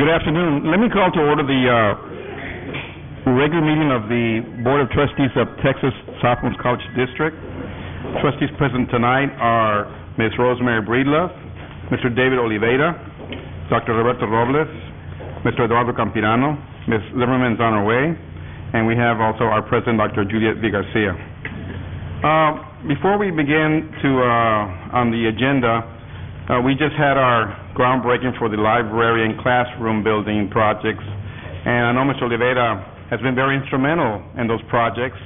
Good afternoon. Let me call to order the regular meeting of the Board of Trustees of Texas Southmost College District. Trustees present tonight are Ms. Rosemary Breedlove, Mr. David Oliveira, Dr. Roberto Robles, Mr. Eduardo Campirano, Ms. Zimmerman's on her way, and we have also our president, Dr. Juliet V. Garcia. Before we begin on the agenda, we just had our groundbreaking for the library and classroom building projects, and I know Mr. Oliveira has been very instrumental in those projects,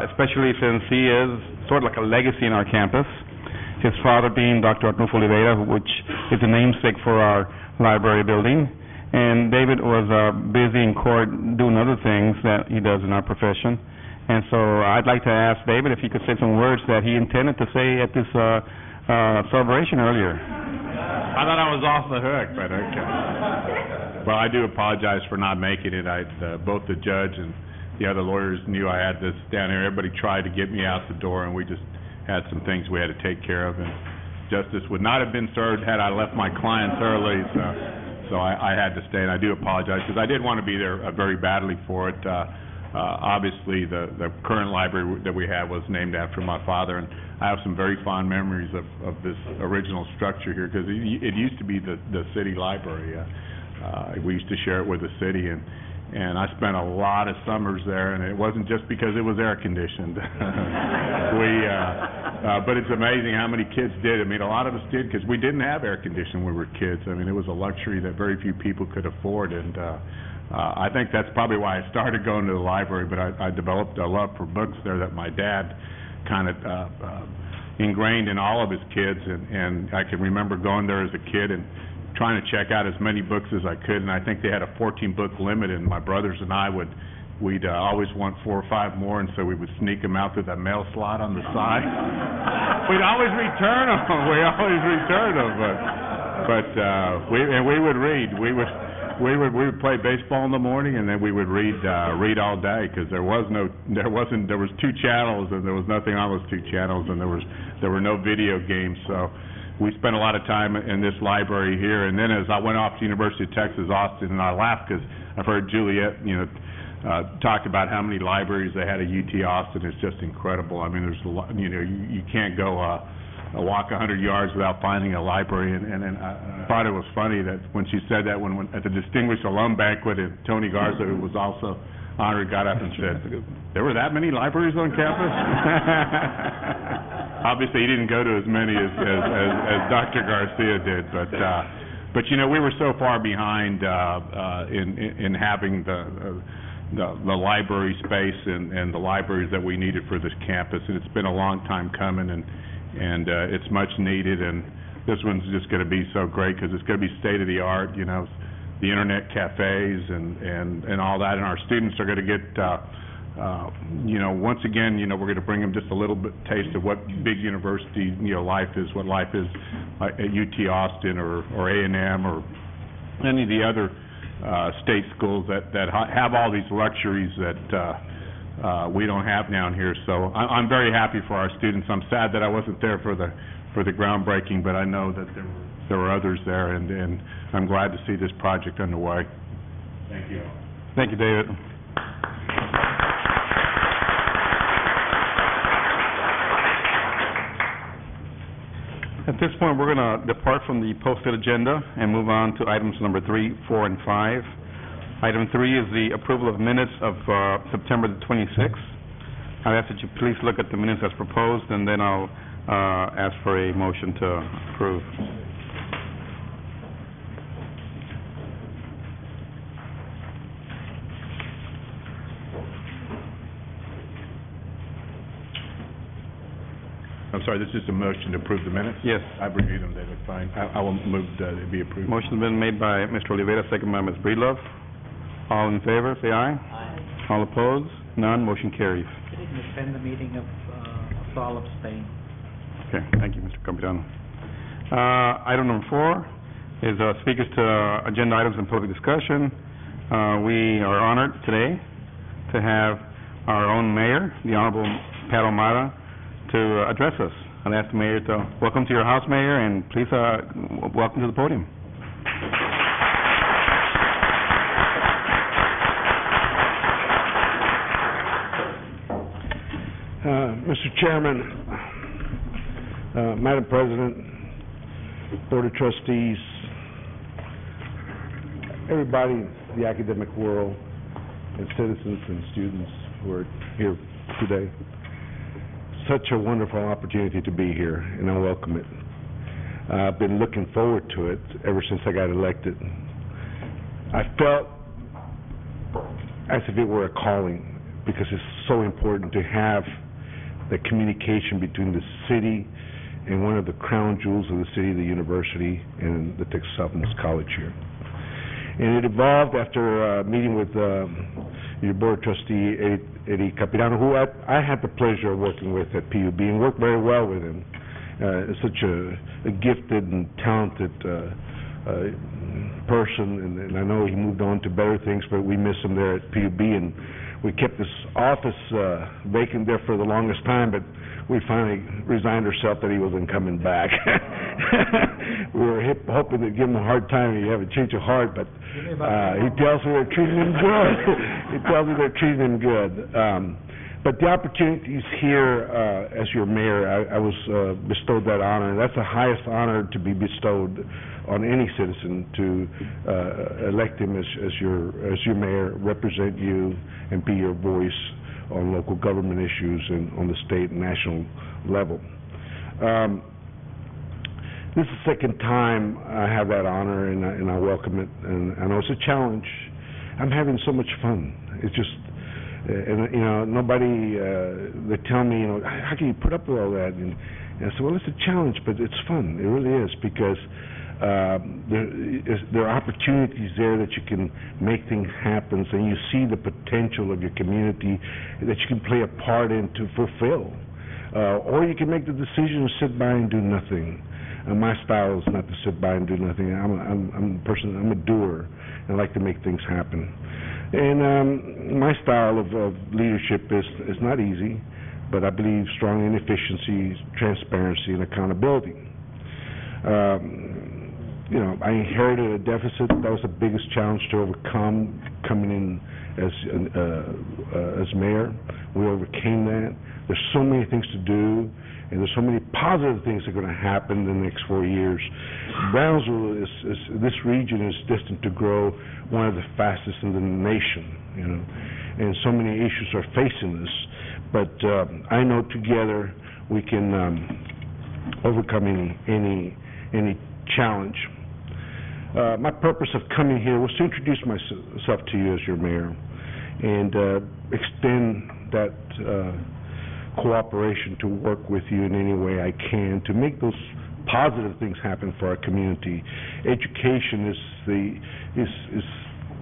especially since he is sort of like a legacy in our campus, his father being Dr. Arnulfo Oliveira, which is the namesake for our library building, and David was busy in court doing other things that he does in our profession. And so I'd like to ask David if he could say some words that he intended to say at this celebration earlier. I thought I was off the hook, but okay. Well, I do apologize for not making it. Both the judge and the other lawyers knew I had this down here. Everybody tried to get me out the door, and we just had some things we had to take care of. And justice would not have been served had I left my clients early, so I had to stay. And I do apologize because I did want to be there very badly for it. Obviously, the current library that we have was named after my father, and I have some very fond memories of this original structure here because it used to be the city library. We used to share it with the city, and I spent a lot of summers there, and it wasn't just because it was air conditioned. But it's amazing how many kids did. I mean, a lot of us did because we didn't have air conditioning when we were kids. I mean, it was a luxury that very few people could afford, and I think that's probably why I started going to the library, but I developed a love for books there that my dad kind of ingrained in all of his kids, and I can remember going there as a kid and trying to check out as many books as I could, and I think they had a 14-book limit, and my brothers and I we'd always want 4 or 5 more, and so we would sneak them out through that mail slot on the side. We'd always return them. But we would read. We would play baseball in the morning, and then we would read all day because there was 2 channels, and there was nothing on those 2 channels, and there were no video games. So we spent a lot of time in this library here. And then as I went off to University of Texas Austin, and I laughed because I've heard Juliet, talk about how many libraries they had at UT Austin. It's just incredible. I mean, there's a lot. You can't go walk 100 yards without finding a library, and I thought it was funny that when she said that when at the Distinguished Alum Banquet, and Tony Garza, who was also honored, got up and said, there were that many libraries on campus? Obviously, he didn't go to as many as Dr. Garcia did, but we were so far behind in having the library space and the libraries that we needed for this campus, and it's been a long time coming, and it's much needed, and this one's just going to be so great because it's going to be state of the art, the internet cafes and all that, and our students are going to get, once again, we're going to bring them just a little bit taste of what big university, life is, what life is at UT Austin or A&M or any of the other state schools that have all these luxuries that we don't have down here. So I'm very happy for our students. I'm sad that I wasn't there for the groundbreaking, but I know that there were others there, and I'm glad to see this project underway. Thank you. Thank you, David. At this point, we're going to depart from the posted agenda and move on to items number 3, 4, and 5. Item 3 is the approval of minutes of September the 26th. I ask that you please look at the minutes as proposed, and then I'll ask for a motion to approve. I'm sorry, this is a motion to approve the minutes? Yes. I've reviewed them. They look fine. I will move that it be approved. Motion has been made by Mr. Oliveira, second by Ms. Breedlove. All in favor, say aye. Aye. All opposed? None. Motion carries. Did it suspend the meeting of all abstain? Okay. Thank you, Mr. Campirano. Item number 4 is speakers to agenda items and public discussion. We are honored today to have our own mayor, the Honorable Pat O'Mara, to address us. I'll ask the mayor to welcome to your house, Mayor, and please welcome to the podium. Mr. Chairman, Madam President, Board of Trustees, everybody in the academic world, and citizens and students who are here today. Such a wonderful opportunity to be here, and I welcome it. I've been looking forward to it ever since I got elected. I felt as if it were a calling, because it's so important to have the communication between the city and one of the crown jewels of the city, the university, and the Texas Southmost College here. And it evolved after a meeting with your board trustee, Eddie Capirano, who I had the pleasure of working with at PUB and worked very well with him. Such a gifted and talented person, and I know he moved on to better things, but we miss him there at PUB, and we kept this office vacant there for the longest time, but we finally resigned ourselves that he wasn't coming back. We were hoping to give him a hard time and he'd have a change of heart, but he tells me they're treating him good. He tells me they're treating him good. But the opportunities here as your mayor, I was bestowed that honor, and that's the highest honor to be bestowed on any citizen, to elect him as your mayor, represent you, and be your voice on local government issues and on the state and national level. This is the second time I have that honor, and I welcome it. And I know it's a challenge. I'm having so much fun. It's just, and you know, nobody, they tell me, you know, how can you put up with all that? And I said, well, it's a challenge, but it's fun. It really is, because there are opportunities there that you can make things happen, and you see the potential of your community that you can play a part in to fulfill. Or you can make the decision to sit by and do nothing. My style is not to sit by and do nothing. I'm a person, I'm a doer, and I like to make things happen. And my style of leadership is not easy, but I believe strongly in efficiency, transparency, and accountability. You know, I inherited a deficit. That was the biggest challenge to overcome coming in as mayor. We overcame that. There's so many things to do, and there's so many positive things that are going to happen in the next 4 years. Brownsville this region is destined to grow one of the fastest in the nation, you know, and so many issues are facing us. But I know together we can overcome any challenge. My purpose of coming here was to introduce myself to you as your mayor and extend that cooperation to work with you in any way I can to make those positive things happen for our community. Education is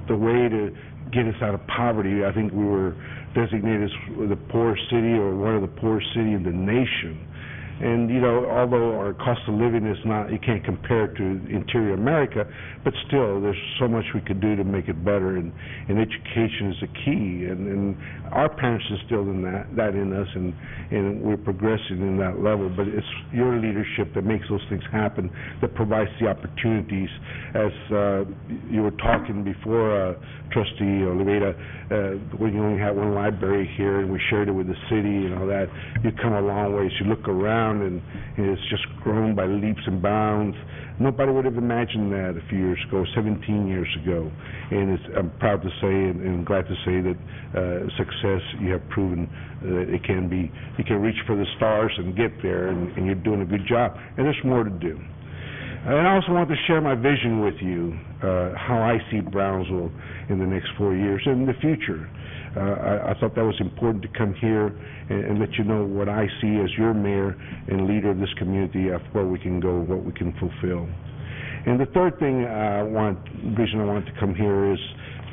the way to get us out of poverty. I think we were designated as the poorest city, or one of the poorest cities in the nation. And, you know, although our cost of living is not, you can't compare it to interior America, but still, there's so much we could do to make it better, and education is the key. And our parents instilled that in us, and we're progressing in that level. But it's your leadership that makes those things happen, that provides the opportunities. As you were talking before, Trustee Oliveira, when you only had one library here, and we shared it with the city and all that, you come a long ways. You look around, and it's just grown by leaps and bounds. Nobody would have imagined that a few years ago, 17 years ago. And I'm proud to say and glad to say that success, you have proven that it can be, you can reach for the stars and get there, and you're doing a good job. And there's more to do. And I also want to share my vision with you, how I see Brownsville in the next 4 years and in the future. I thought that was important to come here and let you know what I see as your mayor and leader of this community, of where we can go, what we can fulfill. And the third thing reason I wanted to come here is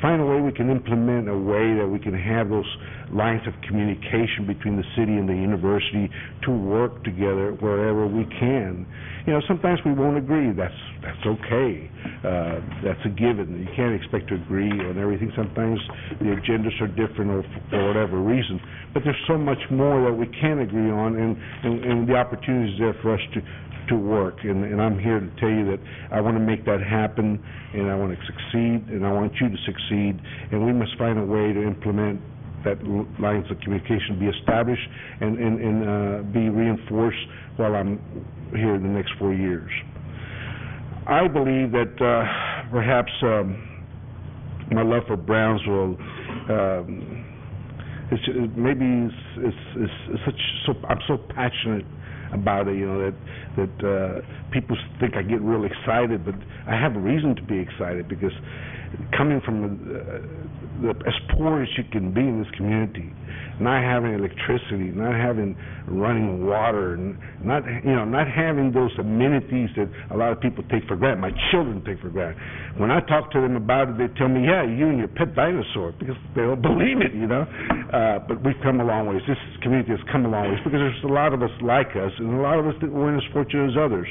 find a way we can implement a way that we can have those lines of communication between the city and the university to work together wherever we can. You know, sometimes we won't agree. That's okay. That's a given. You can't expect to agree on everything. Sometimes the agendas are different, or for whatever reason. But there's so much more that we can agree on, and the opportunity is there for us to work. And I'm here to tell you that I want to make that happen, and I want to succeed, and I want you to succeed. And we must find a way to implement lines of communication be established and be reinforced while I'm here in the next 4 years. I believe that perhaps my love for Brownsville I'm so passionate about it, that people think I get real excited, but I have a reason to be excited, because coming from as poor as you can be in this community, not having electricity, not having running water, and not having those amenities that a lot of people take for granted. My children take for granted. When I talk to them about it, they tell me, "Yeah, you and your pet dinosaur," because they don't believe it, But we've come a long ways. This community has come a long ways because there's a lot of us like us, and a lot of us that weren't as fortunate as others.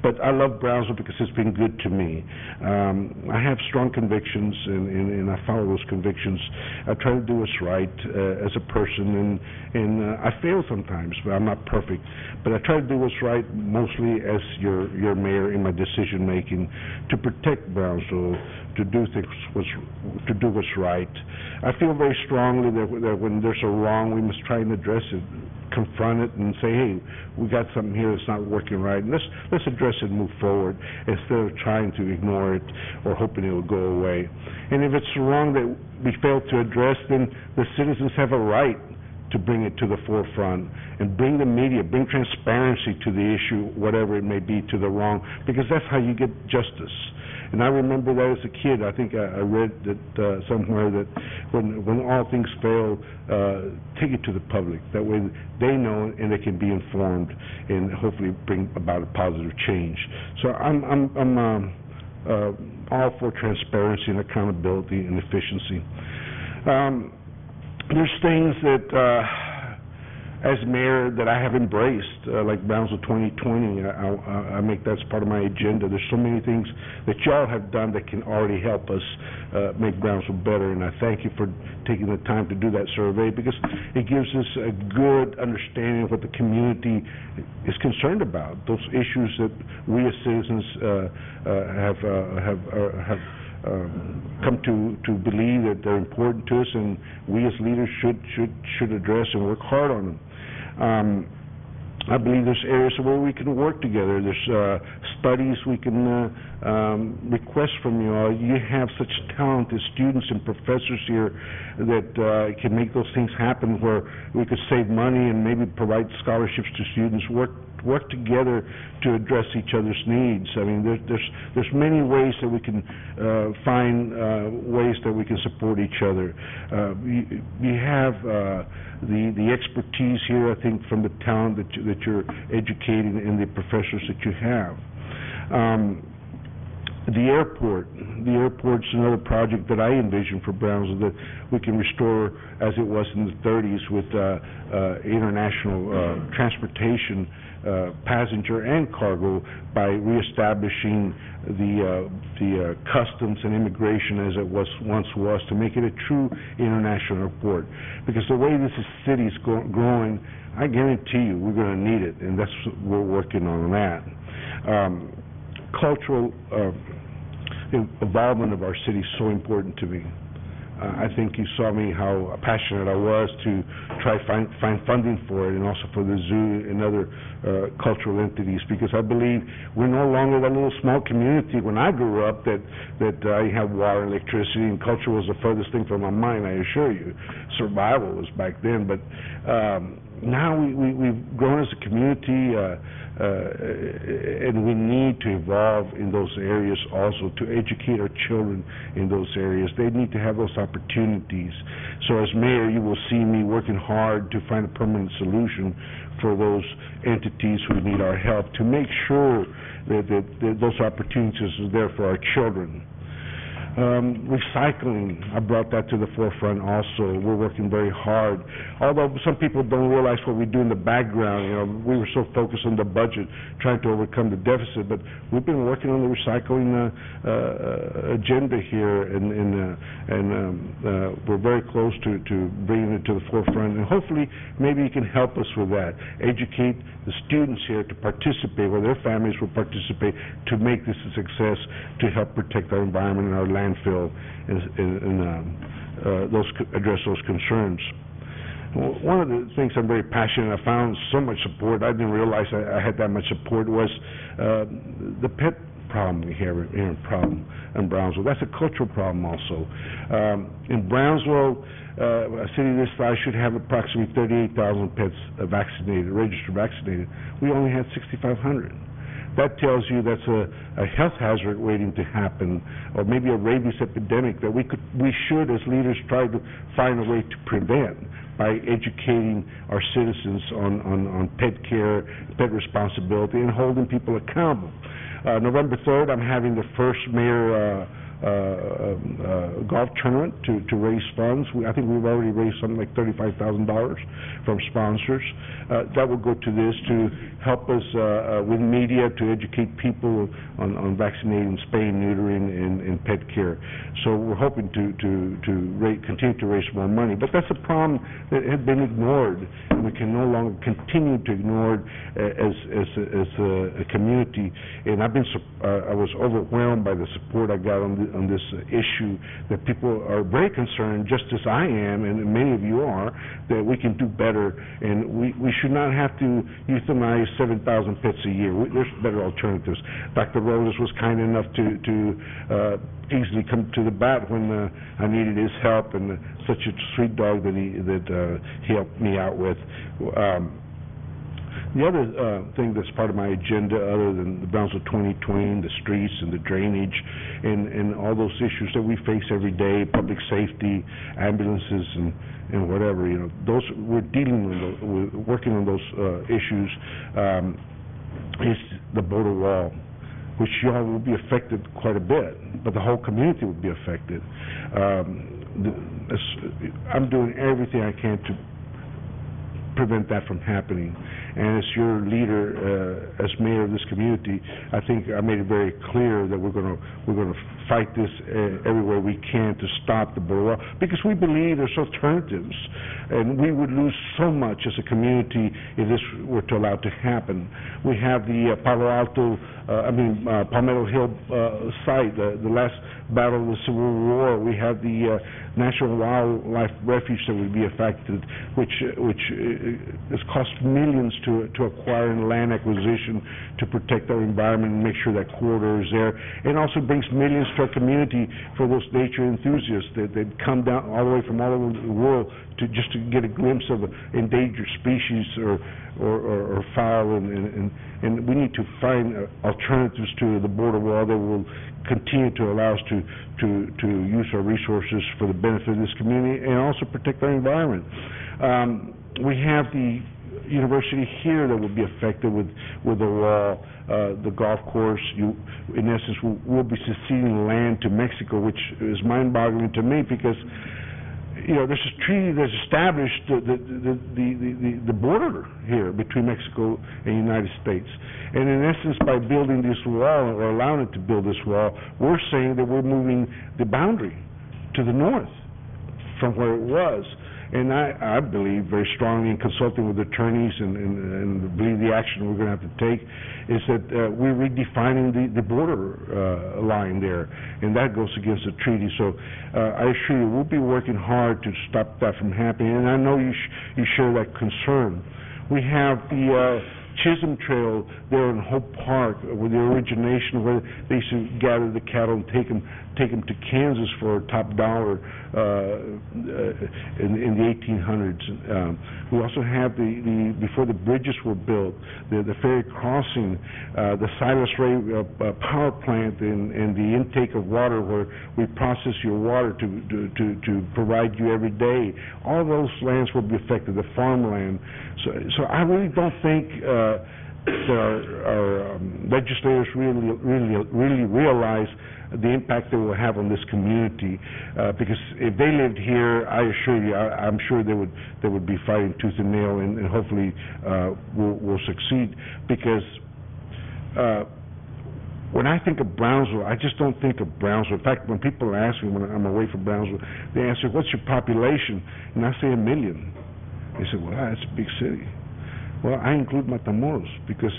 But I love Brownsville because it's been good to me. I have strong convictions, and I follow those convictions. I try to do what's right as a person, and I fail sometimes, but I'm not perfect. But I try to do what's right, mostly as your mayor, in my decision making, to protect Brownsville, to do what's right. I feel very strongly that when there's a wrong, we must try and address it, confront it, and say, "Hey, we got something here that's not working right, and let's address it and move forward," instead of trying to ignore it or hoping it will go away. And if it's wrong that we fail to address, then the citizens have a right to bring it to the forefront and bring the media, bring transparency to the issue, whatever it may be, to the wrong, because that's how you get justice. And I remember that as a kid. I think I read that somewhere that when all things fail, take it to the public. That way they know and they can be informed and hopefully bring about a positive change. So I'm all for transparency and accountability and efficiency. There's things that, as mayor, that I have embraced, like Brownsville 2020. I make that as part of my agenda. There's so many things that y'all have done that can already help us make Brownsville better, and I thank you for taking the time to do that survey, because it gives us a good understanding of what the community is concerned about, those issues that we as citizens have come to believe that they're important to us, and we as leaders should address and work hard on them. I believe there's areas where we can work together. There's studies we can request from you all. You have such talented students and professors here that can make those things happen, where we could save money and maybe provide scholarships to students, work together to address each other's needs. I mean, there's many ways that we can find ways that we can support each other. You have the expertise here, I think, from the talent that you're educating and the professors that you have. The airport's another project that I envision for Brownsville, that we can restore as it was in the 30s with international transportation, passenger and cargo, by reestablishing the customs and immigration as it once was, to make it a true international airport. Because the way this city is growing, I guarantee you we're going to need it, and that's what we're working on that. Cultural involvement of our city is so important to me. I think you saw me how passionate I was to try find funding for it, and also for the zoo and other cultural entities, because I believe we're no longer that little small community. When I grew up, that I have water and electricity, and culture was the furthest thing from my mind, I assure you. Survival was back then, but now we've grown as a community, and we need to evolve in those areas also, to educate our children in those areas. They need to have those opportunities. So as mayor, you will see me working hard to find a permanent solution for those entities who need our help, to make sure that those opportunities are there for our children. Recycling, I brought that to the forefront also. We're working very hard. Although some people don't realize what we do in the background. We were so focused on the budget, trying to overcome the deficit, but we've been working on the recycling agenda here, and we're very close to bringing it to the forefront. And hopefully, maybe you can help us with that. Educate the students here to participate, or their families will participate, to make this a success, to help protect our environment and our landfill, and address those concerns. One of the things I'm very passionate, I found so much support, I didn't realize I had that much support, was the pet problem we have here in Brownsville. That's a cultural problem also. In Brownsville, a city this size should have approximately 38,000 pets vaccinated, registered vaccinated. We only had 6,500. That tells you that's a health hazard waiting to happen, or maybe a rabies epidemic that we should, as leaders, try to find a way to prevent by educating our citizens on pet care, pet responsibility, and holding people accountable. November 3rd, I'm having the first mayor golf tournament to raise funds. I think we've already raised something like $35,000 from sponsors. That will go to this to help us with media to educate people on vaccinating, spaying, neutering, and pet care. So we're hoping to continue to raise more money. But that's a problem that had been ignored, and we can no longer continue to ignore it as a community. And I was overwhelmed by the support I got on this issue, that people are very concerned, just as I am, and many of you are, that we can do better, and we should not have to euthanize 7,000 pets a year. There's better alternatives. Dr. Roses was kind enough to easily come to the bat when I needed his help, and such a sweet dog that he helped me out with. The other thing that's part of my agenda, other than the Brownsville 2020, the streets and the drainage and all those issues that we face every day, public safety, ambulances and whatever, those we're dealing with, working on those issues, is the border wall, which y'all will be affected quite a bit, but the whole community will be affected. I'm doing everything I can to prevent that from happening. And as your leader, as mayor of this community, I think I made it very clear that we're going to fight this everywhere we can to stop the border wall, because we believe there's alternatives, and we would lose so much as a community if this were to allow to happen. We have the Palmetto Hill site, the last battle of the Civil War. We have the National Wildlife Refuge that would be affected, which has cost millions to acquire in land acquisition to protect our environment and make sure that corridor is there, and also brings millions to our community for those nature enthusiasts that come down all the way from all over the world just to get a glimpse of an endangered species or fowl, and we need to find alternatives to the border wall that will continue to allow us to use our resources for the benefit of this community and also protect our environment. We have the university here that will be affected with the wall. The golf course, in essence, will be ceding land to Mexico, which is mind-boggling to me, because there's a treaty that's established the border here between Mexico and the United States. And in essence, by building this wall, or allowing it to build this wall, we're saying that we're moving the boundary to the north from where it was. And I believe very strongly, in consulting with attorneys and believe the action we're going to have to take, is that we're redefining the border line there, and that goes against the treaty. So I assure you, we'll be working hard to stop that from happening, and I know you share that concern. We have the Chisholm Trail there in Hope Park, with the origination where they used to gather the cattle and take them to Kansas for top dollar in the 1800s. We also have before the bridges were built, the ferry crossing, the Silas Ray power plant, and the intake of water where we process your water to provide you every day. All those lands will be affected, the farmland. So I really don't think that our legislators really realize the impact they will have on this community, because if they lived here, I assure you, I'm sure they would be fighting tooth and nail, and hopefully will succeed. Because when I think of Brownsville, I just don't think of Brownsville. In fact, when people ask me when I'm away from Brownsville, they answer, "What's your population?" And I say 1 million. They say, "Well, that's a big city." Well, I include Matamoros, because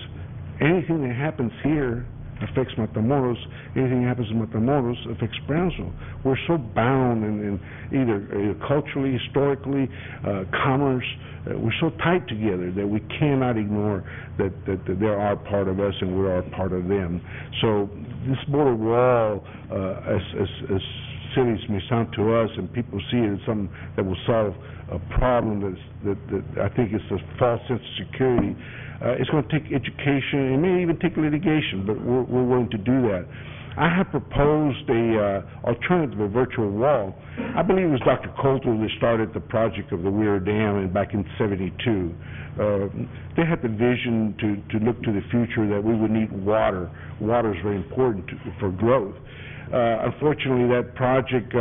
anything that happens here affects Matamoros, anything that happens in Matamoros affects Brownsville. We're so bound in either culturally, historically, commerce, we're so tight together that we cannot ignore that they are part of us and we are part of them. So this border wall, as silly as may sound to us, and people see it as something that will solve a problem that I think is a false sense of security. It's going to take education. It may even take litigation, but we're willing to do that. I have proposed a alternative, a virtual wall. I believe it was Dr. Coulter that started the project of the Weir Dam back in '72. They had the vision to look to the future that we would need water. Water is very important for growth. Unfortunately, that project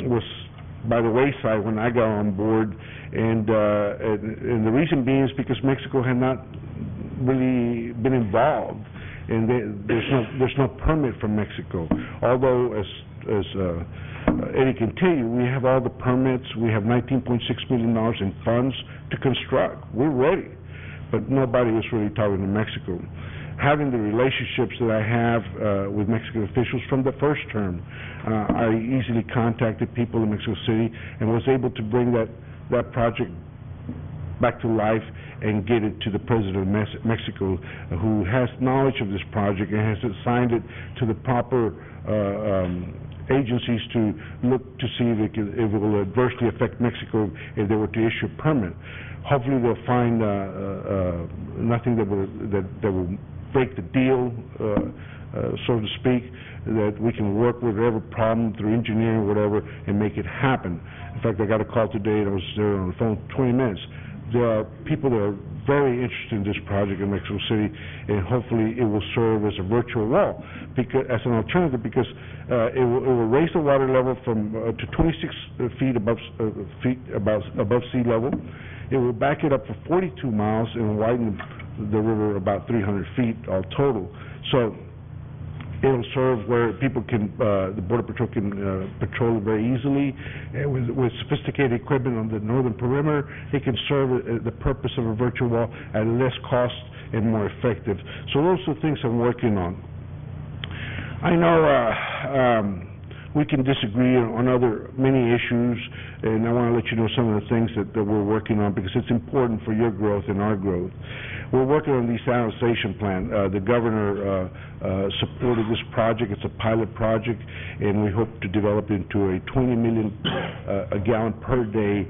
was by the wayside when I got on board, and the reason being is because Mexico had not really been involved, and there's no permit from Mexico. Although, as Eddie can tell you, we have all the permits. We have $19.6 million in funds to construct. We're ready, but nobody was really talking to Mexico. Having the relationships that I have with Mexican officials from the first term, I easily contacted people in Mexico City and was able to bring that project back to life and get it to the President of Mexico, who has knowledge of this project and has assigned it to the proper agencies to look to see if it will adversely affect Mexico if they were to issue a permit. Hopefully they'll find nothing that will break the deal, so to speak, that we can work with whatever problem through engineering or whatever and make it happen. In fact, I got a call today and I was there on the phone 20 minutes. There are people that are very interested in this project in Mexico City, and hopefully it will serve as a virtual wall, as an alternative, because it will raise the water level from to 26 feet above sea level. It will back it up for 42 miles and widen the river about 300 feet all total. So it'll serve where people can, the Border Patrol can patrol it very easily. And with sophisticated equipment on the northern perimeter, it can serve the purpose of a virtual wall at less cost and more effective. So those are the things I'm working on. I know we can disagree on many issues, and I want to let you know some of the things that we're working on because it's important for your growth and our growth. We're working on the desalination plant. The governor supported this project. It's a pilot project, and we hope to develop into a 20 million gallon per day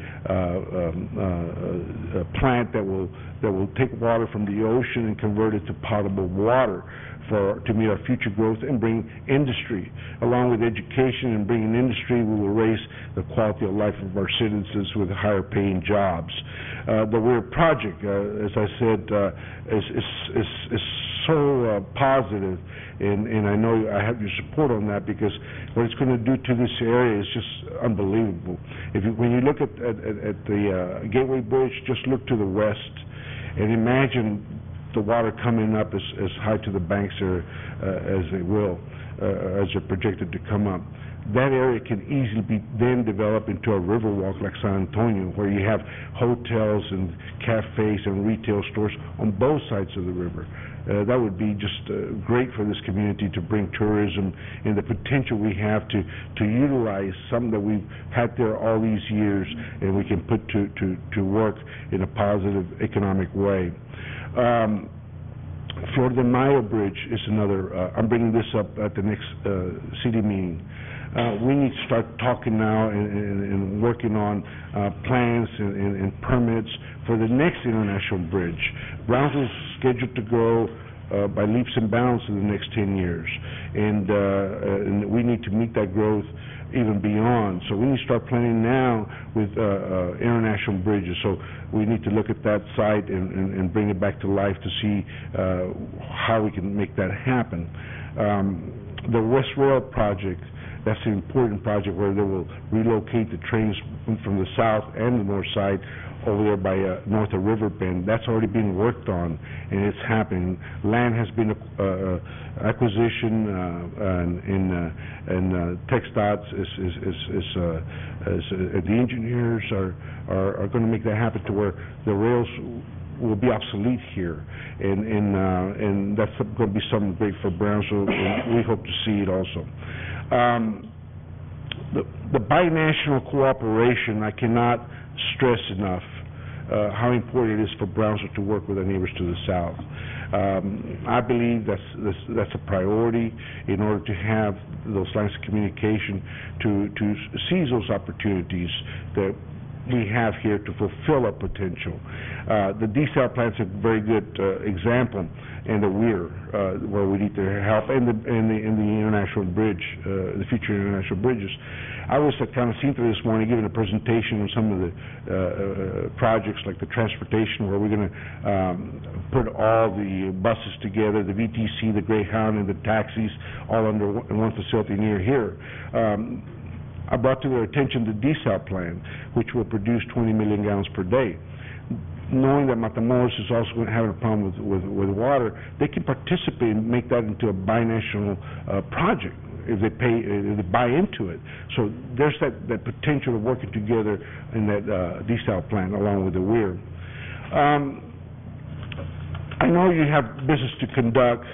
plant that will take water from the ocean and convert it to potable water to meet our future growth and bring industry. Along with education and bringing industry, we will raise the quality of life of our citizens with higher paying jobs. The Weir project, as I said, is so positive, and I know I have your support on that because what it's going to do to this area is just unbelievable. When you look at the Gateway Bridge, just look to the west and imagine the water coming up as high to the banks as they will, as they're projected to come up. That area can easily be then developed into a river walk like San Antonio, where you have hotels and cafes and retail stores on both sides of the river. That would be just great for this community to bring tourism and the potential we have to utilize something that we've had there all these years and we can put to work in a positive economic way. Florida Mayo Bridge is another. I'm bringing this up at the next city meeting. We need to start talking now and working on plans and permits for the next international bridge. Brownsville is scheduled to grow by leaps and bounds in the next 10 years, and we need to meet that growth even beyond. So we need to start planning now with international bridges. So we need to look at that site and bring it back to life to see how we can make that happen. The West Rail project, that's an important project where they will relocate the trains from the south and the north side over there by north of River Bend. That's already being worked on, and it's happening. Land has been acquisition, and TxDOT the engineers are going to make that happen to where the rails will be obsolete here, and that's going to be something great for Brownsville, and we hope to see it also. The binational cooperation, I cannot stress enough how important it is for Brownsville to work with our neighbors to the south. I believe that's a priority in order to have those lines of communication to seize those opportunities that we have here to fulfill our potential. The desal plant's a very good example, and the weir, where we need their help, and the international bridge, the future international bridges. I was at Canacintra this morning giving a presentation on some of the projects like the transportation, where we're going to put all the buses together, the VTC, the Greyhound, and the taxis, all under one facility near here. I brought to their attention the desal plant, which will produce 20 million gallons per day. Knowing that Matamoros is also going to have a problem with water, they can participate and make that into a binational project if they buy into it. So there's that potential of working together in that desal plant along with the weir. I know you have business to conduct,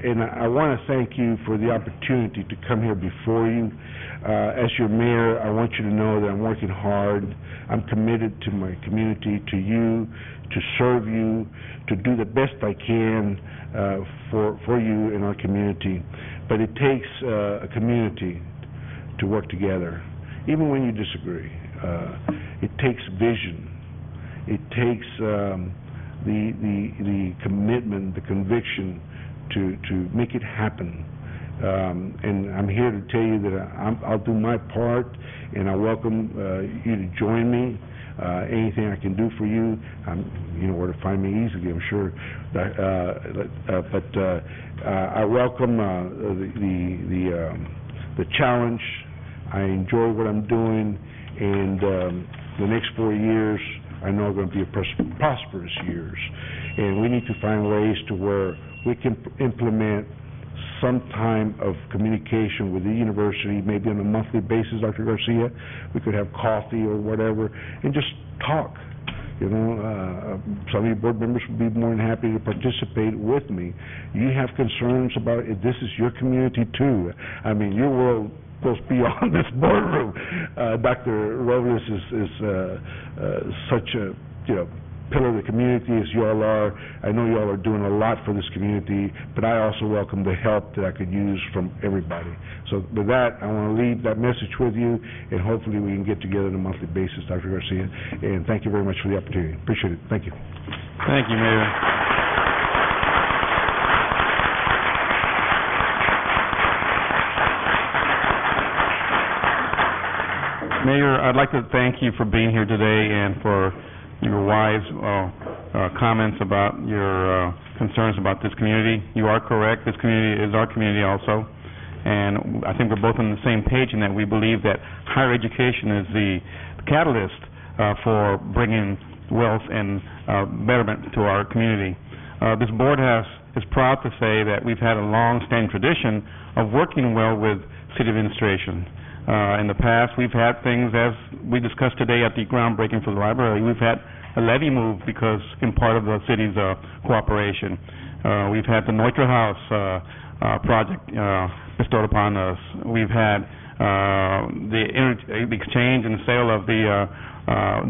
and I want to thank you for the opportunity to come here before you. As your mayor, I want you to know that I'm working hard. I'm committed to my community, to you, to serve you, to do the best I can for you in our community. But it takes a community to work together, even when you disagree. It takes vision. It takes the commitment, the conviction to make it happen. And I'm here to tell you that I'll do my part, and I welcome you to join me. Anything I can do for you, you know where to find me easily, I'm sure. But I welcome the challenge. I enjoy what I'm doing, and the next 4 years I know are going to be prosperous years. And we need to find ways to where we can implement some time of communication with the university, maybe on a monthly basis, Dr. Garcia. We could have coffee or whatever and just talk. You know, some of your board members would be more than happy to participate with me. You have concerns about it. This is your community too. I mean, your world goes beyond this boardroom. Dr. Robles is such a, pillar of the community as you all are. I know you all are doing a lot for this community, but I also welcome the help that I could use from everybody. So with that, I want to leave that message with you, and hopefully we can get together on a monthly basis, Dr. Garcia. And thank you very much for the opportunity. Appreciate it. Thank you. Thank you, Mayor. Mayor, I'd like to thank you for being here today and for your wise comments about your concerns about this community. You are correct. This community is our community also. And I think we're both on the same page in that we believe that higher education is the catalyst for bringing wealth and betterment to our community. This board is proud to say that we've had a long-standing tradition of working well with city administration. In the past, we've had things, as we discussed today at the groundbreaking for the library, we've had a levy move because in part of the city's cooperation. We've had the Neutra House project bestowed upon us. We've had the exchange and sale of the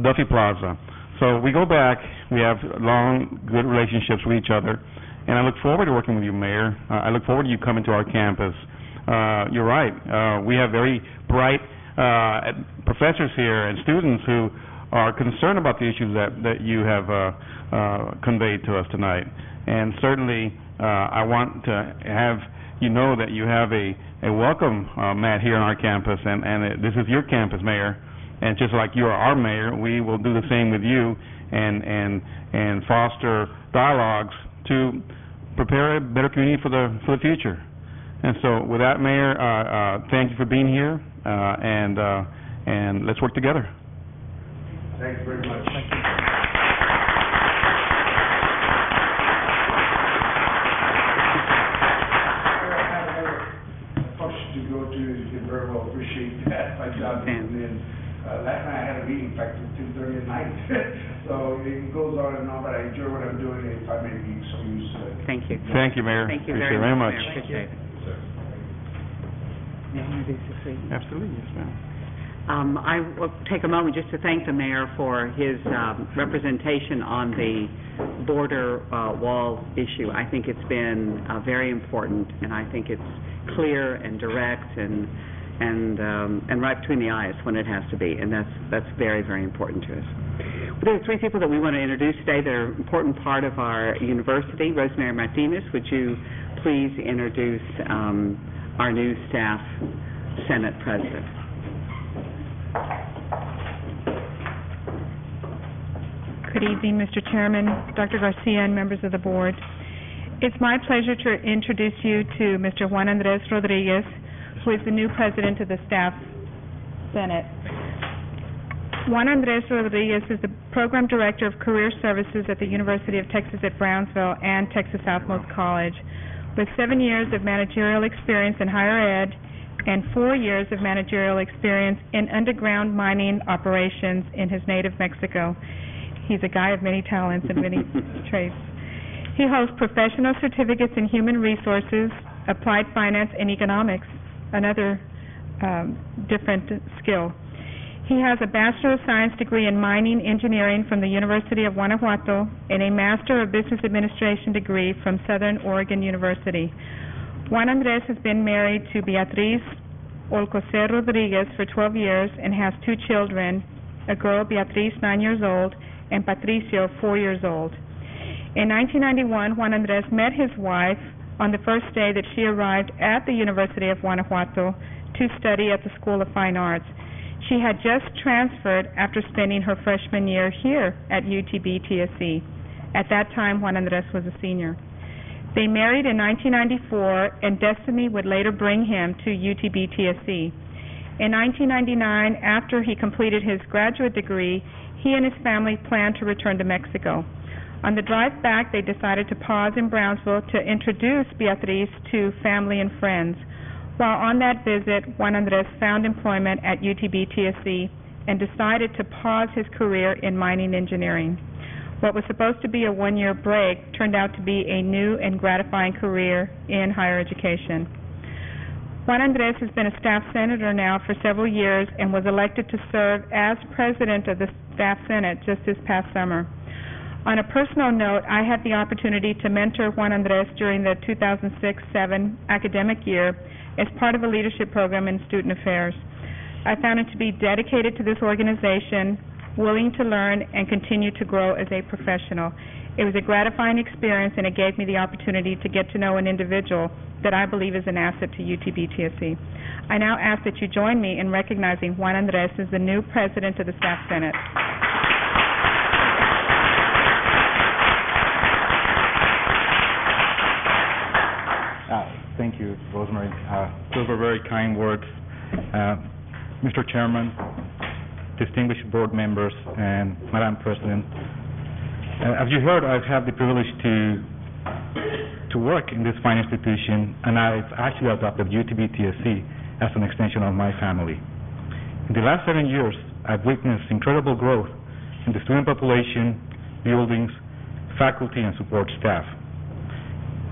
Duffy Plaza. So we go back, we have long, good relationships with each other, and I look forward to working with you, Mayor. I look forward to you coming to our campus. You're right. We have very bright professors here and students who are concerned about the issues that you have conveyed to us tonight. And certainly, I want to have you know that you have a welcome mat here on our campus, and this is your campus, Mayor. And just like you are our mayor, we will do the same with you and foster dialogues to prepare a better community for the future. And so, with that, Mayor, thank you for being here, and let's work together. Thank you very much. Thank you. I have another function to go to. You can very well appreciate that. My job is in. Last night I had a a meeting, in fact, till 10:30 at night. So it goes on and on, but I enjoy what I'm doing, and if I may be some use to it. Thank you. Thank you, Mayor. Thank you Appreciate very it much, much. Mayor. Appreciate it. May I introduce the three? Absolutely, yes, ma'am. I will take a moment just to thank the mayor for his representation on the border wall issue. I think it's been very important, and I think it's clear and direct and right between the eyes when it has to be, and that's very, very important to us. There are three people that we want to introduce today that are an important part of our university. Rosemary Martinez, would you please introduce our new staff Senate president? Good evening, Mr. Chairman, Dr. Garcia, and members of the board. It's my pleasure to introduce you to Mr. Juan Andres Rodriguez, who is the new president of the Staff Senate. Juan Andres Rodriguez is the program director of career services at the University of Texas at Brownsville and Texas Southmost College, with 7 years of managerial experience in higher ed and 4 years of managerial experience in underground mining operations in his native Mexico. He's a guy of many talents and many traits. He holds professional certificates in human resources, applied finance, and economics, another different skill. He has a Bachelor of Science degree in mining engineering from the University of Guanajuato and a Master of Business Administration degree from Southern Oregon University. Juan Andres has been married to Beatriz Olcocer Rodriguez for 12 years and has 2 children, a girl, Beatriz, 9 years old, and Patricio, 4 years old. In 1991, Juan Andres met his wife on the first day that she arrived at the University of Guanajuato to study at the School of Fine Arts. She had just transferred after spending her freshman year here at UTB-TSC. At that time, Juan Andres was a senior. They married in 1994, and destiny would later bring him to UTB-TSC. In 1999, after he completed his graduate degree, he and his family planned to return to Mexico. On the drive back, they decided to pause in Brownsville to introduce Beatriz to family and friends. While on that visit, Juan Andres found employment at UTB-TSC and decided to pause his career in mining engineering. What was supposed to be a 1-year break turned out to be a new and gratifying career in higher education. Juan Andres has been a staff senator now for several years and was elected to serve as president of the Staff Senate just this past summer. On a personal note, I had the opportunity to mentor Juan Andres during the 2006-07 academic year as part of a leadership program in student affairs. I found him to be dedicated to this organization, willing to learn, and continue to grow as a professional. It was a gratifying experience, and it gave me the opportunity to get to know an individual that I believe is an asset to UTB-TSC. I now ask that you join me in recognizing Juan Andres as the new president of the Staff Senate. Thank you, Rosemary. Those were very kind words. Mr. Chairman, distinguished board members, and Madam President, as you heard, I've had the privilege to work in this fine institution, and I've actually adopted UTB-TSC as an extension of my family. In the last 7 years, I've witnessed incredible growth in the student population, buildings, faculty, and support staff.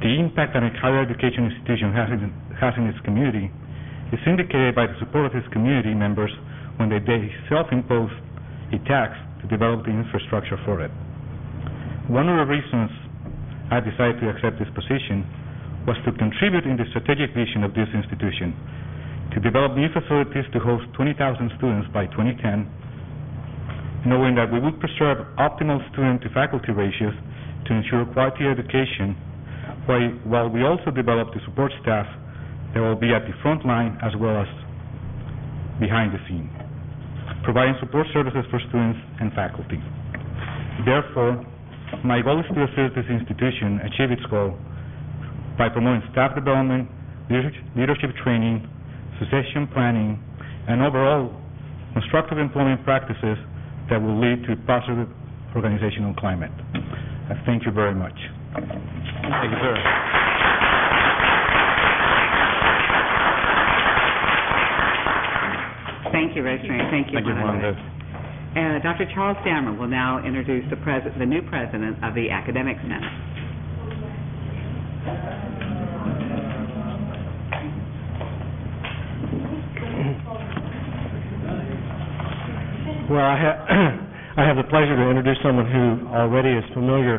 The impact that a higher education institution has in its community is indicated by the support of its community members when they self-impose a tax to develop the infrastructure for it. One of the reasons I decided to accept this position was to contribute in the strategic vision of this institution, to develop new facilities to host 20,000 students by 2010, knowing that we would preserve optimal student-to-faculty ratios to ensure quality education, while we also develop the support staff that will be at the front line as well as behind the scene, providing support services for students and faculty. Therefore, my goal is to assist this institution achieve its goal by promoting staff development, leadership training, succession planning, and overall constructive employment practices that will lead to a positive organizational climate. Thank you very much. Thank you, sir. Thank you, Rosemary. Thank you, Thank you, Juan Juan Andres. Andres. Dr. Charles Dameron will now introduce the new president of the Academic Senate. Well, I have the pleasure to introduce someone who already is familiar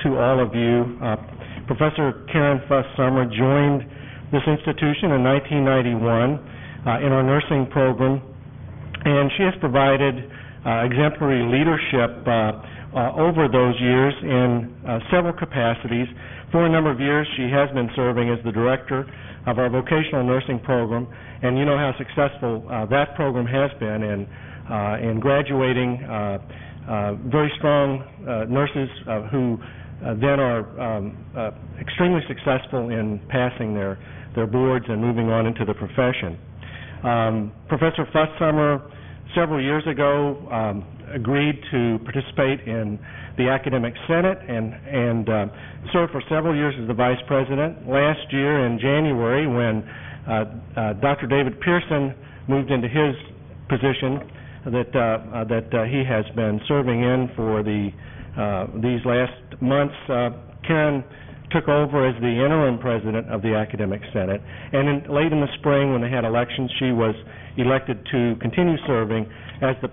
to all of you. Professor Karen Fuss Summer joined this institution in 1991 in our nursing program, and she has provided exemplary leadership over those years in several capacities. For a number of years, she has been serving as the director of our vocational nursing program, and you know how successful that program has been in graduating very strong nurses who then are extremely successful in passing their boards and moving on into the profession. Professor Fuss Summer, several years ago, agreed to participate in the Academic Senate and served for several years as the vice president. Last year in January, when Dr. David Pearson moved into his position that he has been serving in for these last months, Karen took over as the interim president of the Academic Senate, and late in the spring when they had elections, she was elected to continue serving as the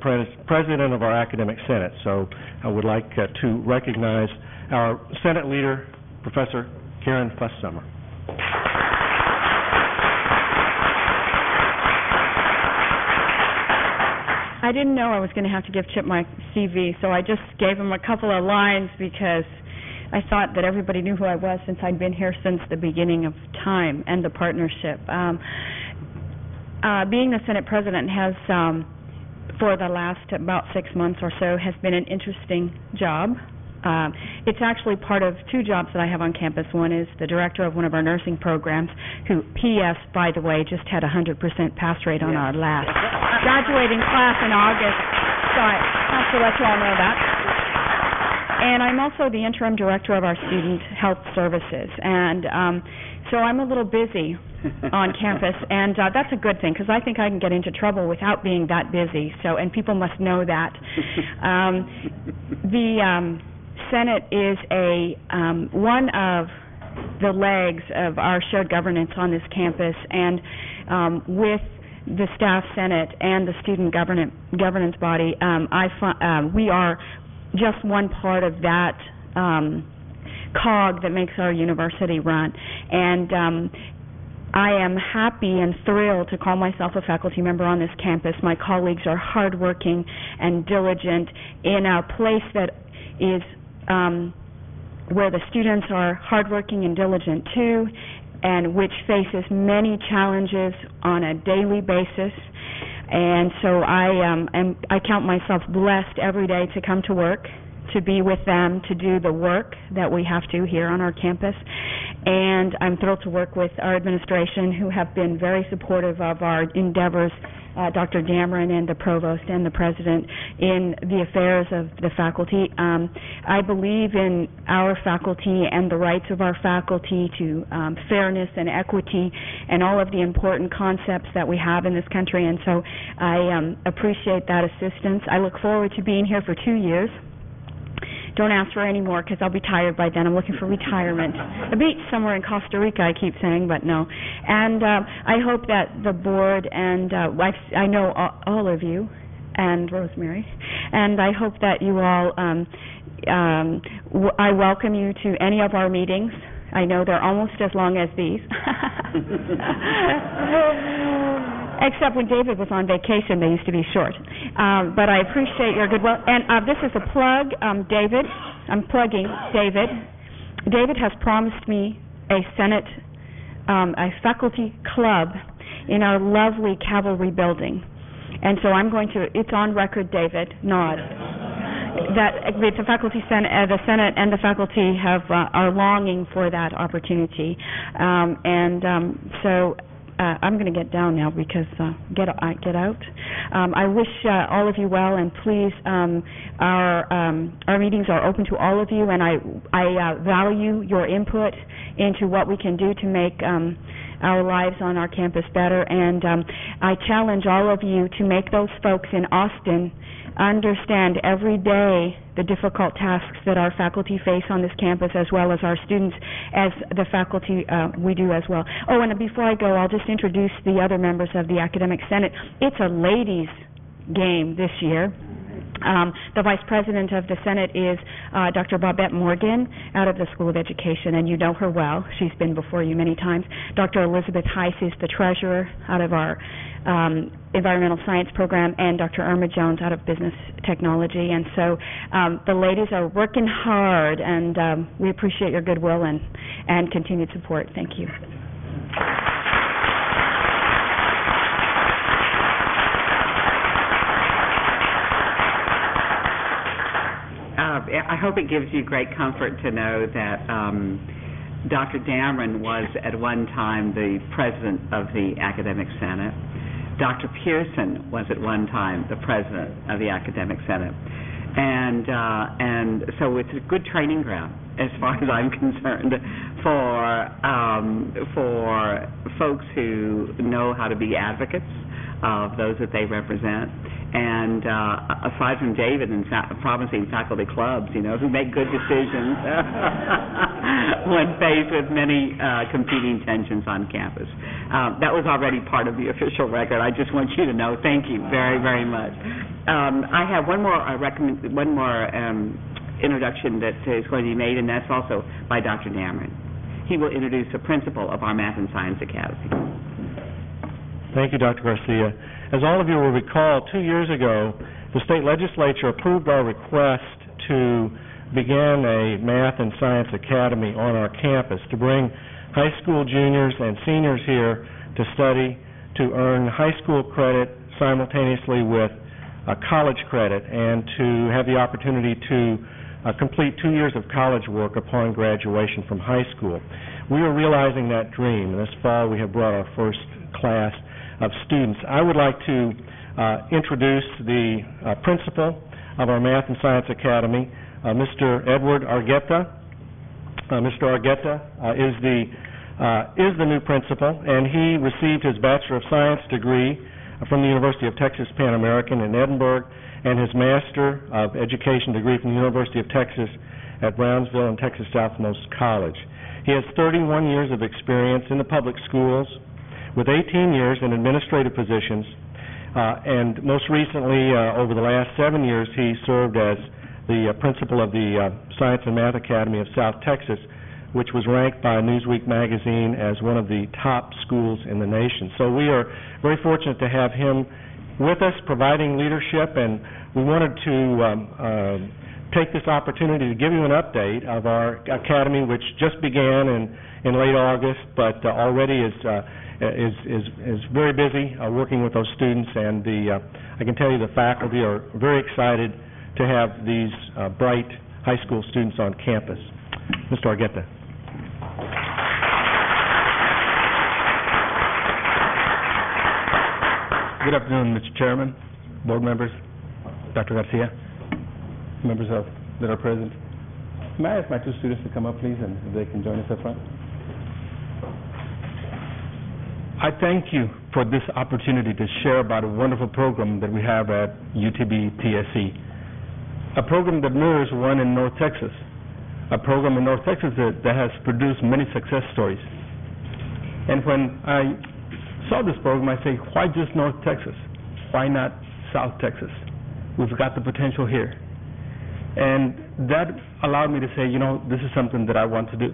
president of our Academic Senate. So I would like to recognize our Senate leader, Professor Karen Fuss Summer. I didn't know I was going to have to give Chip my CV, so I just gave him a couple of lines because I thought that everybody knew who I was since I'd been here since the beginning of time and the partnership. Being the Senate President has, for the last about 6 months or so, has been an interesting job. It's actually part of two jobs that I have on campus. One is the director of one of our nursing programs, who, P.S., by the way, just had a 100% pass rate on our last graduating class in August. So I have to let you all know that. And I'm also the interim director of our student health services. And so I'm a little busy on campus, and that's a good thing because I think I can get into trouble without being that busy. And people must know that. The Senate is one of the legs of our shared governance on this campus, and with the staff Senate and the student governance body, we are just one part of that cog that makes our university run. And I am happy and thrilled to call myself a faculty member on this campus. My colleagues are hardworking and diligent in a place that is where the students are hardworking and diligent too, and which faces many challenges on a daily basis. And so I count myself blessed every day to come to work, to be with them, to do the work that we have to here on our campus. And I'm thrilled to work with our administration, who have been very supportive of our endeavors, Dr. Dameron and the provost and the president, in the affairs of the faculty. I believe in our faculty and the rights of our faculty to fairness and equity and all of the important concepts that we have in this country, and so I appreciate that assistance. I look forward to being here for 2 years. Don't ask for any more because I'll be tired by then. I'm looking for retirement. A beach somewhere in Costa Rica, I keep saying, but no. And I hope that the board and I know all of you and Rosemary, and I hope that you all, I welcome you to any of our meetings. I know they're almost as long as these. Except when David was on vacation, they used to be short. But I appreciate your goodwill. And this is a plug, David. I'm plugging David. David has promised me a Senate, a faculty club in our lovely Cavalry building. And so I'm going to, it's on record, David, nod, that the faculty Senate, the Senate and the faculty are longing for that opportunity. So I'm going to get down now because get out. I wish all of you well, and please, our meetings are open to all of you, and I value your input into what we can do to make our lives on our campus better. And I challenge all of you to make those folks in Austin understand every day the difficult tasks that our faculty face on this campus, as well as our students, as the faculty we do as well. Oh, and before I go, I'll just introduce the other members of the Academic Senate. It's a ladies' game this year. The Vice President of the Senate is Dr. Babette Morgan out of the School of Education, and you know her well. She's been before you many times. Dr. Elizabeth Heiss is the Treasurer out of our Environmental Science Program, and Dr. Irma Jones out of Business Technology. And so the ladies are working hard, and we appreciate your goodwill and continued support. Thank you. I hope it gives you great comfort to know that Dr. Dameron was at one time the president of the Academic Senate. Dr. Pearson was at one time the president of the Academic Senate. And so it's a good training ground, as far as I'm concerned, for folks who know how to be advocates of those that they represent. And aside from David and promising faculty clubs, who make good decisions when faced with many competing tensions on campus. That was already part of the official record. I just want you to know, thank you very, very much. I have one more introduction that is going to be made, and that's also by Dr. Dameron. He will introduce the principal of our Math and Science Academy. Thank you, Dr. Garcia. As all of you will recall, 2 years ago, the state legislature approved our request to begin a Math and Science Academy on our campus to bring high school juniors and seniors here to study, to earn high school credit simultaneously with college credit, and to have the opportunity to complete 2 years of college work upon graduation from high school. We are realizing that dream, and this fall we have brought our first class of students. I would like to introduce the principal of our Math and Science Academy, Mr. Edward Argueta. Mr. Argueta is the new principal, and he received his Bachelor of Science degree from the University of Texas Pan American in Edinburgh, and his Master of Education degree from the University of Texas at Brownsville and Texas Southmost College. He has 31 years of experience in the public schools, with 18 years in administrative positions, and most recently, over the last 7 years, he served as the principal of the Science and Math Academy of South Texas, which was ranked by Newsweek magazine as one of the top schools in the nation. So we are very fortunate to have him with us, providing leadership, and we wanted to take this opportunity to give you an update of our academy, which just began in late August, but already is very busy working with those students, and I can tell you the faculty are very excited to have these bright high school students on campus. Mr. Argueta. Good afternoon, Mr. Chairman, board members, Dr. Garcia, members that are present. May I ask my two students to come up, please, and if they can join us up front? I thank you for this opportunity to share about a wonderful program that we have at UTB-TSC, a program that mirrors one in North Texas, a program in North Texas that has produced many success stories. And when I saw this program, I say, why just North Texas? Why not South Texas? We've got the potential here. And that allowed me to say, this is something that I want to do.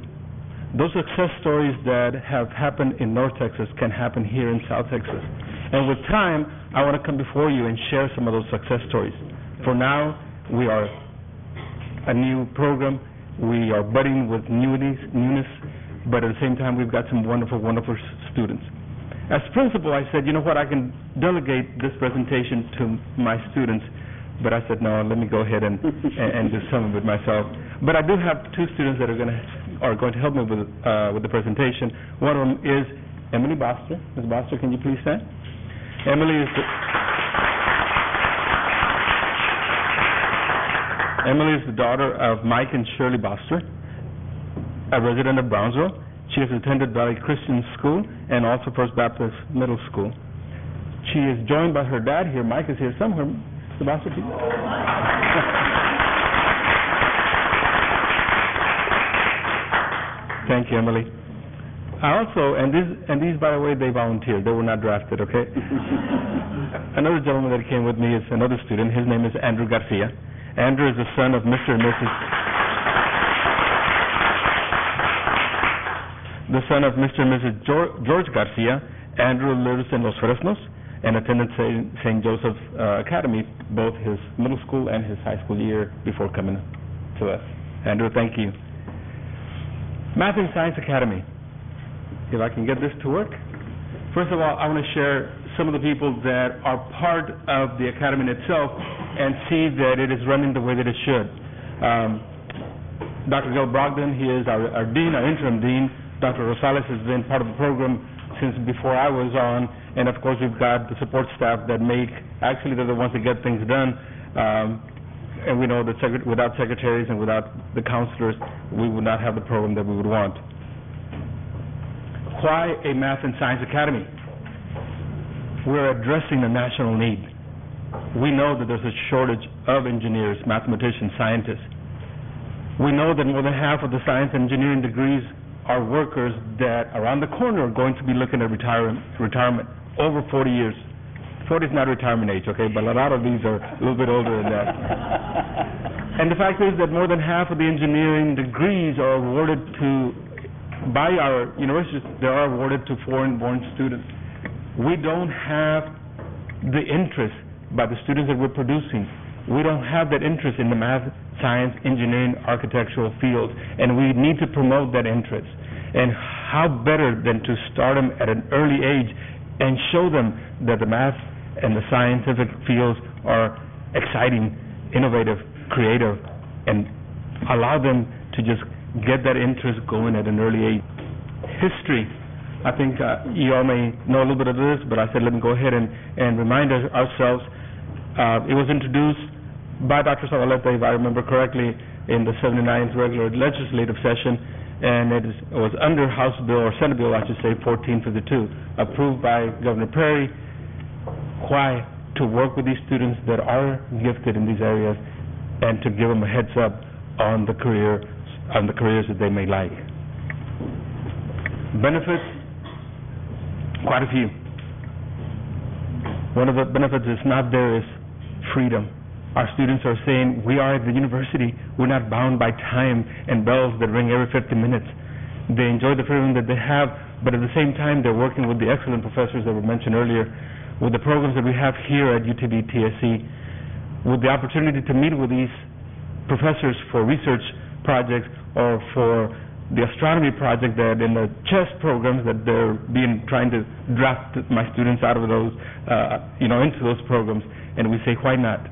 Those success stories that have happened in North Texas can happen here in South Texas. And with time, I want to come before you and share some of those success stories. For now, we are a new program. We are budding with newness, but at the same time, we've got some wonderful, wonderful students. As principal, I said, I can delegate this presentation to my students, but I said, no, let me go ahead and do some of it myself. But I do have two students that are going to help me with the presentation. One of them is Emily Boster. Ms. Boster, can you please stand? Emily is the daughter of Mike and Shirley Boster, a resident of Brownsville, She has attended Valley Christian School and also First Baptist Middle School. She is joined by her dad here. Mike is here somewhere. Sebastian? Thank you, Emily. I also, and these, by the way, they volunteered. They were not drafted, okay? Another gentleman that came with me is another student. His name is Andrew Garcia. Andrew is the son of Mr. and Mrs. The son of Mr. and Mrs. George Garcia. Andrew lives in Los Fresnos and attended St. Joseph's Academy, both his middle school and his high school year before coming to us. Andrew, thank you. Math and Science Academy. If I can get this to work. First of all, I want to share some of the people that are part of the academy in itself and see that it is running the way that it should. Dr. Gil Brogdon, he is our dean, our interim dean. Dr. Rosales has been part of the program since before I was on, and of course we've got the support staff that actually they're the ones that get things done, and we know that without secretaries and without the counselors, we would not have the program that we would want. Why a Math and Science Academy? We're addressing a national need. We know that there's a shortage of engineers, mathematicians, scientists. We know that more than half of the science and engineering degrees are workers that around the corner are going to be looking at retirement over 40 years. 40 is not retirement age, okay, but a lot of these are a little bit older than that. And the fact is that more than half of the engineering degrees are awarded by our universities, they are awarded to foreign-born students. We don't have the interest by the students that we're producing. We don't have that interest in the math, science, engineering, architectural fields, and we need to promote that interest. And how better than to start them at an early age and show them that the math and the scientific fields are exciting, innovative, creative, and allow them to just get that interest going at an early age. History. I think you all may know a little bit of this, but I said let me go ahead and remind ourselves. It was introduced by Dr. Zavaleta, if I remember correctly, in the 79th regular legislative session, and it was under House Bill, or Senate Bill, I should say, 1452, approved by Governor Perry. Why? To work with these students that are gifted in these areas and to give them a heads up on the careers that they may like. Benefits, quite a few. One of the benefits that's not there is freedom. Our students are saying, we are at the university, we're not bound by time and bells that ring every 50 minutes. They enjoy the freedom that they have, but at the same time they're working with the excellent professors that were mentioned earlier, with the programs that we have here at UTB-TSC, with the opportunity to meet with these professors for research projects or for the astronomy project that in the chess programs that they're trying to draft my students out of those, into those programs. And we say, why not?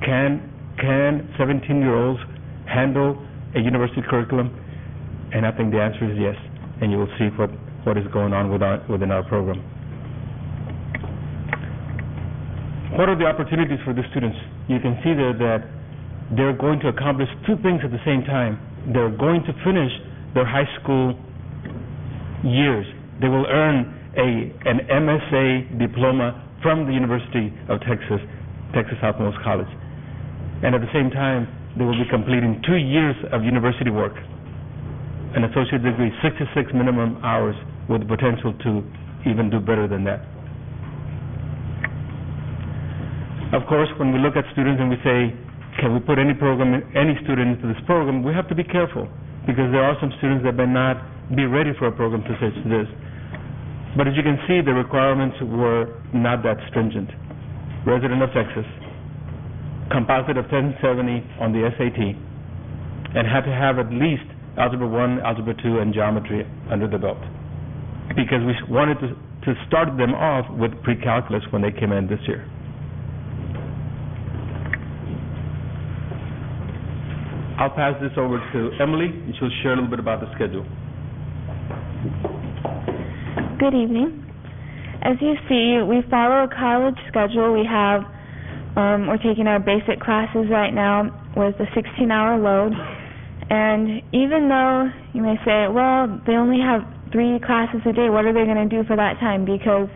Can 17-year-olds handle a university curriculum? And I think the answer is yes. And you will see what is going on within our program. What are the opportunities for the students? You can see there that they're going to accomplish two things at the same time. They're going to finish their high school years. They will earn an MSA diploma from the University of Texas Southmost College. And at the same time, they will be completing 2 years of university work, an associate degree, 66 minimum hours, with the potential to even do better than that. Of course, when we look at students and we say, can we put any student into this program, we have to be careful, because there are some students that may not be ready for a program such as this. But as you can see, the requirements were not that stringent. Resident of Texas, composite of 1070 on the SAT, and had to have at least Algebra 1, Algebra 2, and Geometry under the belt, because we wanted to start them off with pre-calculus when they came in this year. I'll pass this over to Emily, and she'll share a little bit about the schedule. Good evening. As you see, we follow a college schedule. We have, we're taking our basic classes right now with a 16-hour load, And even though you may say, well, they only have 3 classes a day, what are they going to do for that time? Because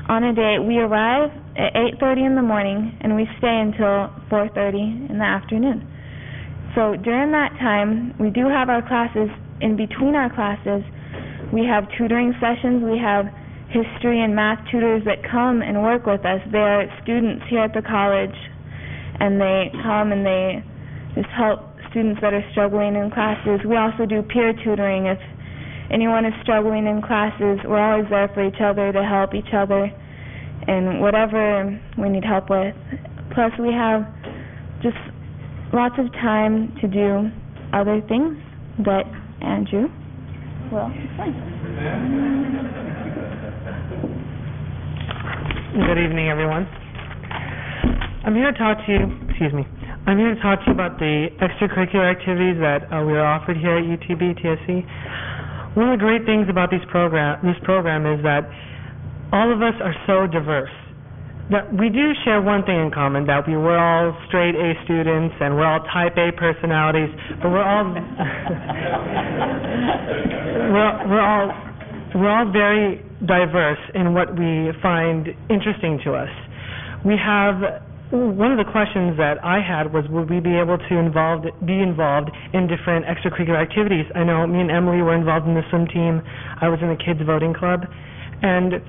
on a day, we arrive at 8:30 in the morning and we stay until 4:30 in the afternoon. So during that time, we do have our classes. In between our classes, we have tutoring sessions. We have history and math tutors that come and work with us. They're students here at the college, and they come and they just help students that are struggling in classes. We also do peer tutoring. If anyone is struggling in classes, we're always there for each other to help each other in whatever we need help with. Plus, we have just lots of time to do other things that Andrew will explain. Good evening, everyone. I'm here to talk to you about the extracurricular activities that we are offered here at UTB-TSC. One of the great things about this program is that all of us are so diverse. That we do share one thing in common, that we're all straight A students and we're all type A personalities, but we're all we're all very diverse in what we find interesting to us. We have one of the questions that I had was, would we be able to be involved in different extracurricular activities? I know me and Emily were involved in the swim team. I was in the kids voting club. And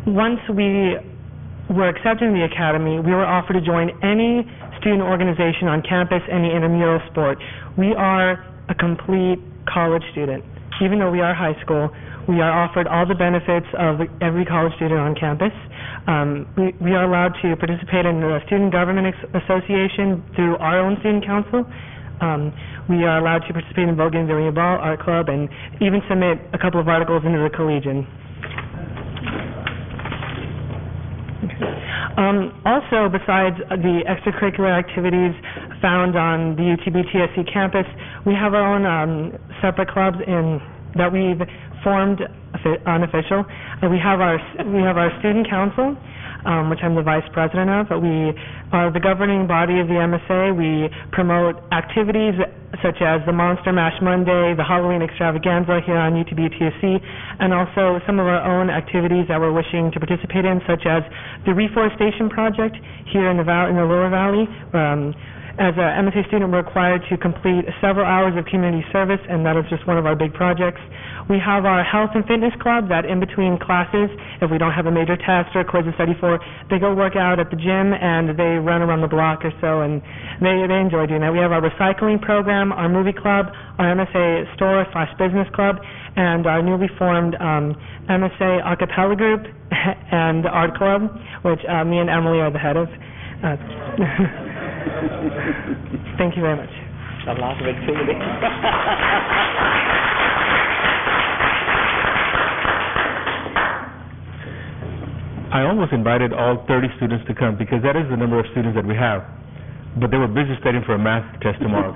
once we were accepted in the academy, we were offered to join any student organization on campus, any intramural sport. We are a complete college student. Even though we are high school, we are offered all the benefits of every college student on campus. We are allowed to participate in the Student Government Association through our own student council. We are allowed to participate in Vogue Games Arena Ball, Art Club, and even submit a couple of articles into the Collegian. Also, besides the extracurricular activities found on the UTB-TSC campus, we have our own separate clubs that we've formed unofficial. We have our student council, which I'm the vice president of. We are the governing body of the MSA. We promote activities such as the Monster Mash Monday, the Halloween Extravaganza here on UTB-TSC, and also some of our own activities that we're wishing to participate in, such as the Reforestation Project here in the Lower Valley. As an MSA student, we're required to complete several hours of community service, and that is just one of our big projects. We have our health and fitness club that in between classes, if we don't have a major test or a quiz to study for, they go work out at the gym and they run around the block or so, and they enjoy doing that. We have our recycling program, our movie club, our MSA store/business club, and our newly formed MSA a cappella group and art club, which me and Emily are the head of. Thank you very much. A lot of activity. I almost invited all 30 students to come because that is the number of students that we have. But they were busy studying for a math test tomorrow.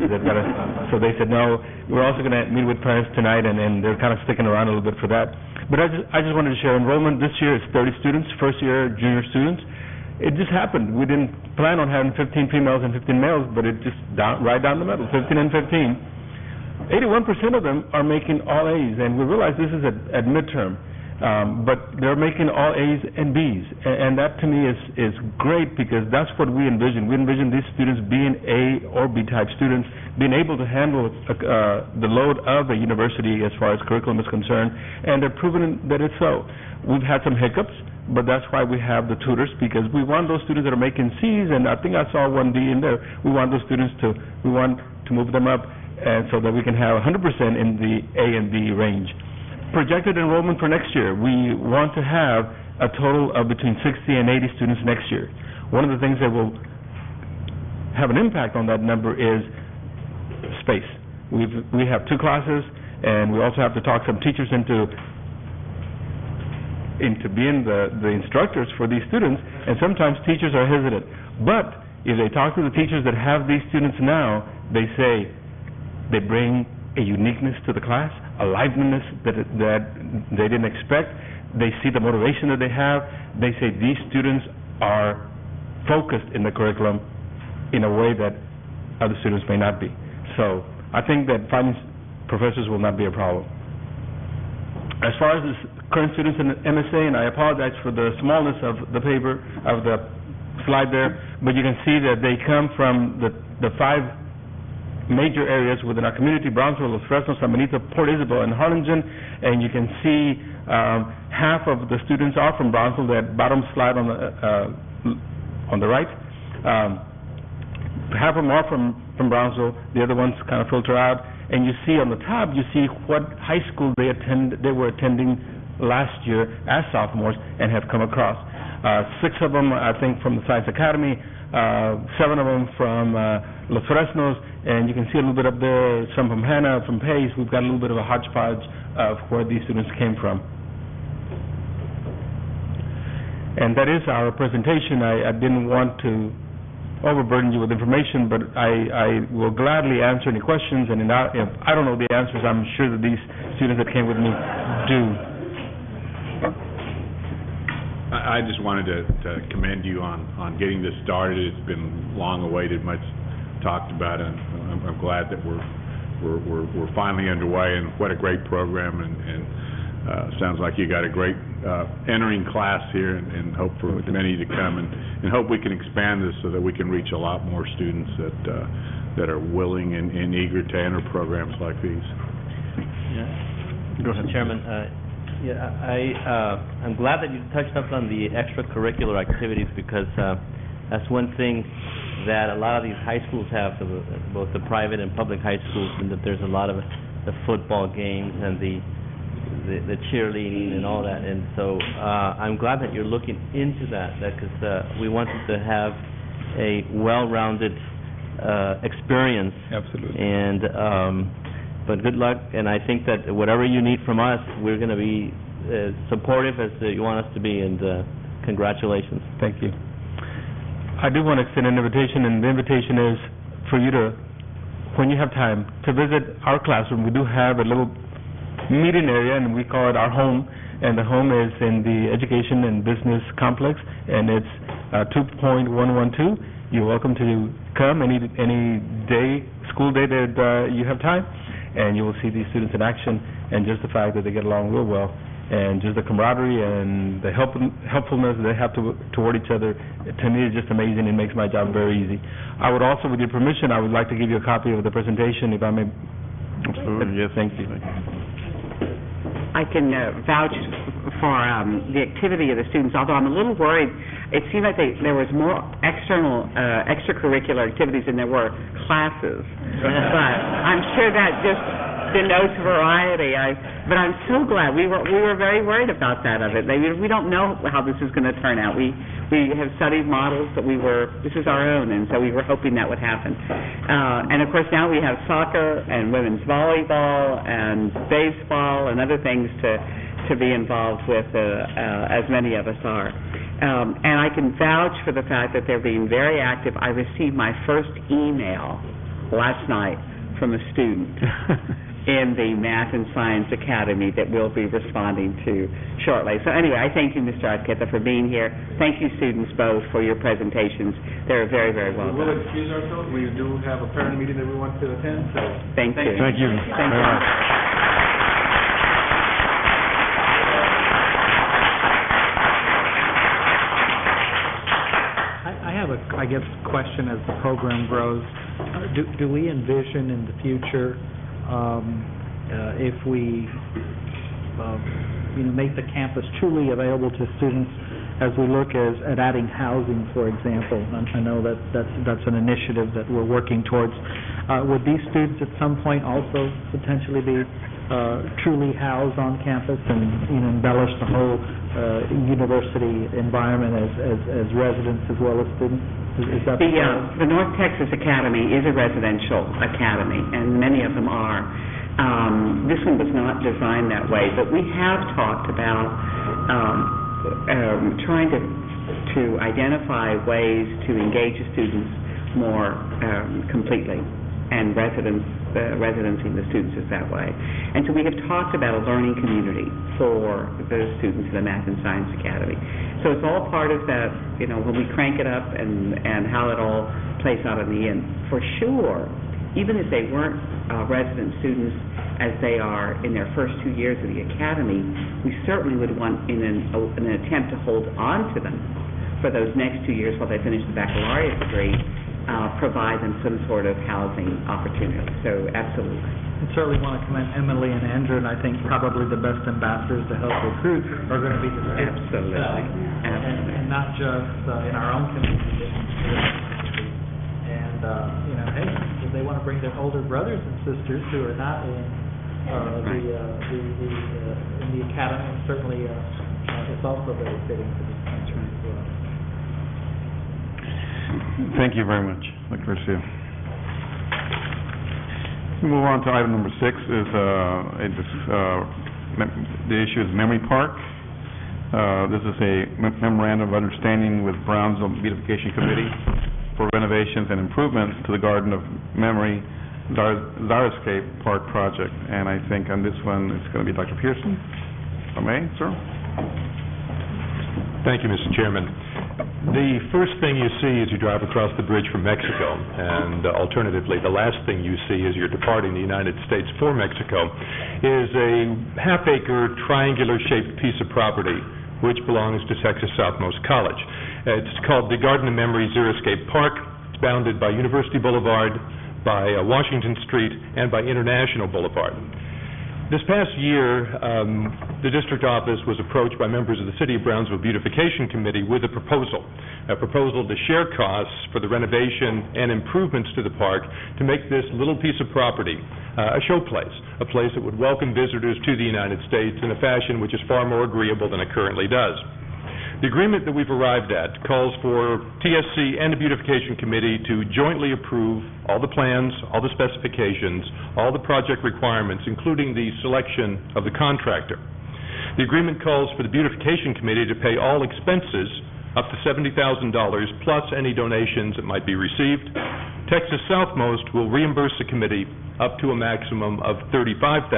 So they said, no, we're also going to meet with parents tonight, and they're kind of sticking around a little bit for that. But I just wanted to share enrollment this year is 30 students, first year junior students. It just happened. We didn't plan on having 15 females and 15 males, but it just right down the middle, 15 and 15. 81% of them are making all A's, and we realize this is at midterm. But they're making all A's and B's, and that to me is great because that's what we envision. We envision these students being A or B type students, being able to handle the load of a university as far as curriculum is concerned, and they're proving that it's so. We've had some hiccups, but that's why we have the tutors, because we want those students that are making C's, and I think I saw one D in there. We want those students to move them up, and so that we can have 100% in the A and B range. Projected enrollment for next year, we want to have a total of between 60 and 80 students next year. One of the things that will have an impact on that number is space. We have 2 classes, and we also have to talk some teachers into being the instructors for these students, and sometimes teachers are hesitant. But if they talk to the teachers that have these students now, they say they bring a uniqueness to the class, a liveliness that they didn't expect. They see the motivation that they have. They say these students are focused in the curriculum in a way that other students may not be. So I think that finding professors will not be a problem. As far as the current students in the MSA, and I apologize for the smallness of the paper, of the slide there, but you can see that they come from the five major areas within our community: Brownsville, Los Fresnos, San Benito, Port Isabel, and Harlingen. And you can see half of the students are from Brownsville. That bottom slide on the right, half of them are from Brownsville. The other ones kind of filter out. And you see on the top, you see what high school they were attending last year as sophomores and have come across. 6 of them, I think, from the Science Academy, 7 of them from Los Fresnos, and you can see a little bit up there, some from Hanna, from Pace. We've got a little bit of a hodgepodge of where these students came from. And that is our presentation. I didn't want to overburden you with information, but I will gladly answer any questions, and if I don't know the answers, I'm sure that these students that came with me do. I just wanted to commend you on getting this started. It's been long awaited, much talked about, and I'm glad that we're finally underway. And what a great program! And sounds like you got a great entering class here, and hope for many to come, and hope we can expand this so that we can reach a lot more students that are willing and eager to enter programs like these. Yeah. Go ahead, Chairman. I'm glad that you touched up on the extracurricular activities, because that's one thing that a lot of these high schools have, both the private and public high schools, and that there's a lot of the football games and the cheerleading and all that. And so I'm glad that you're looking into that, because we wanted to have a well-rounded experience. Absolutely. And but good luck, and I think that whatever you need from us, we're going to be supportive as you want us to be, and congratulations. Thank you. I do want to extend an invitation, and the invitation is for you to, when you have time, to visit our classroom. We do have a little meeting area, and we call it our home, and the home is in the Education and Business Complex, and it's 2.112. You're welcome to come any day, school day that you have time, and you will see these students in action, and just the fact that they get along real well, and just the camaraderie and the helpfulness they have toward each other, to me is just amazing. It makes my job very easy. I would also, with your permission, I would like to give you a copy of the presentation, if I may. Absolutely, yes. Thank you. I can vouch for the activity of the students, although I'm a little worried. It seemed like there was more extracurricular activities than there were classes. But I'm sure that just denotes variety. But I'm so glad. We were very worried about that of it. We don't know how this is going to turn out. We have studied models, but this is our own, and so we were hoping that would happen. And of course now we have soccer and women's volleyball and baseball and other things to be involved with, as many of us are. And I can vouch for the fact that they're being very active. I received my first email last night from a student in the Math and Science Academy that we'll be responding to shortly. So anyway, I thank you, Mr. Arqueta, for being here. Thank you, students, both, for your presentations. They're very, very well done. We'll excuse ourselves. We do have a parent meeting that we want to attend. So Thank you. Thank you. Thank you. I have a, question as the program grows. Do we envision in the future, if we make the campus truly available to students, as we look at adding housing, for example? I know that's an initiative that we're working towards. Would these students at some point also potentially be truly housed on campus and embellish the whole university environment as residents as well as students? Is that the North Texas Academy is a residential academy, and many of them are. This one was not designed that way, but we have talked about trying to identify ways to engage the students more completely, and residencing the students is that way. And so we have talked about a learning community for the students in the Math and Science Academy. So it's all part of that, when we crank it up and how it all plays out in the end. For sure, even if they weren't resident students as they are in their first 2 years of the academy, we certainly would want, in an attempt to hold on to them for those next 2 years while they finish the baccalaureate degree, provide them some sort of housing opportunity. So absolutely. I certainly want to commend Emily and Andrew, and I think probably the best ambassadors to help recruit are going to be the students. Absolutely. And not just in our own community, but in the community. And, hey, if they want to bring their older brothers and sisters who are not in the academy, certainly it's also very fitting for this country as well. Thank you very much, Dr. Garcia. We move on to item number 6 is the issue is Memory Park. This is a memorandum of understanding with Brownsville Beautification Committee for renovations and improvements to the Garden of Memory Xeriscape Park project. And I think on this one it's going to be Dr. Pearson. If I may, sir. Thank you, Mr. Chairman. The first thing you see as you drive across the bridge from Mexico, and alternatively, the last thing you see as you're departing the United States for Mexico, is a half-acre, triangular-shaped piece of property which belongs to Texas Southmost College. It's called the Garden of Memory Xeriscape Park. It's bounded by University Boulevard, by Washington Street, and by International Boulevard. This past year, the district office was approached by members of the City of Brownsville Beautification Committee with a proposal to share costs for the renovation and improvements to the park to make this little piece of property a showplace, a place that would welcome visitors to the United States in a fashion which is far more agreeable than it currently does. The agreement that we've arrived at calls for TSC and the Beautification Committee to jointly approve all the plans, all the specifications, all the project requirements, including the selection of the contractor. The agreement calls for the Beautification Committee to pay all expenses up to $70,000 plus any donations that might be received. Texas Southmost will reimburse the committee up to a maximum of $35,000.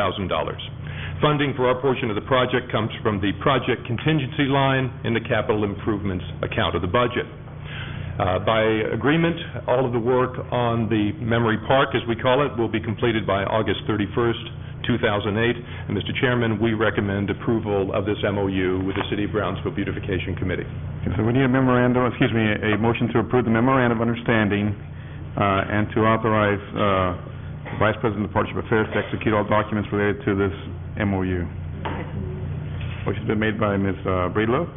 Funding for our portion of the project comes from the project contingency line in the capital improvements account of the budget. By agreement, all of the work on the Memory Park, as we call it, will be completed by August 31st, 2008. And Mr. Chairman, we recommend approval of this MOU with the City of Brownsville Beautification Committee. Okay, so we need a motion to approve the memorandum of understanding and to authorize Vice President of Partnership Affairs to execute all documents related to this MOU. Motion's been made by Ms. Breedlove.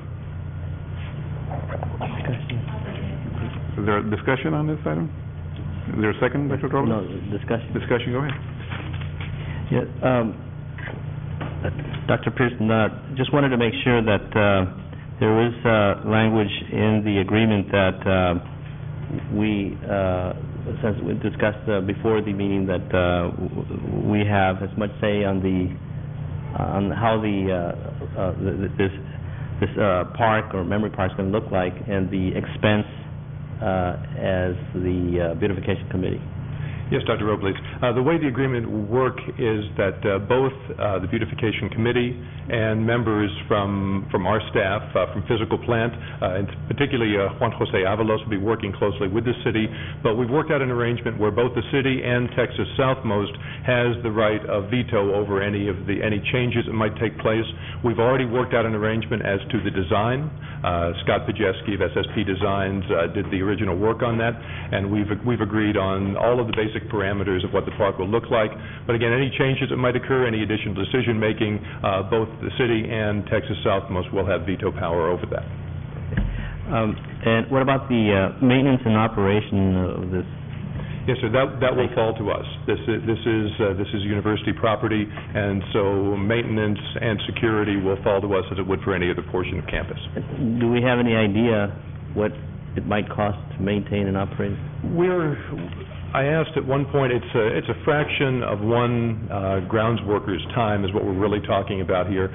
Is there a discussion on this item? Is there a second, Dr. Robles? No, discussion. Discussion, go ahead. Yeah, Dr. Pearson, just wanted to make sure that there is language in the agreement that we since we discussed before the meeting that we have as much say on how this park or memory park is going to look like and the expense as the beautification committee. Yes, Dr. Robles. The way the agreement will work is that both the Beautification Committee and members from our staff, from physical plant, and particularly Juan Jose Avalos, will be working closely with the city, but we've worked out an arrangement where both the city and Texas Southmost has the right of veto over any changes that might take place. We've already worked out an arrangement as to the design. Scott Pajeski of SSP Designs did the original work on that, and we've agreed on all of the basic parameters of what the park will look like. But again, any changes that might occur, any additional decision-making, both the city and Texas Southmost will have veto power over that. And what about the maintenance and operation of this? Yes, sir, that will fall to us. This is university property, and so maintenance and security will fall to us as it would for any other portion of campus. Do we have any idea what it might cost to maintain and operate? I asked at one point, it's a fraction of one grounds worker's time is what we're really talking about here.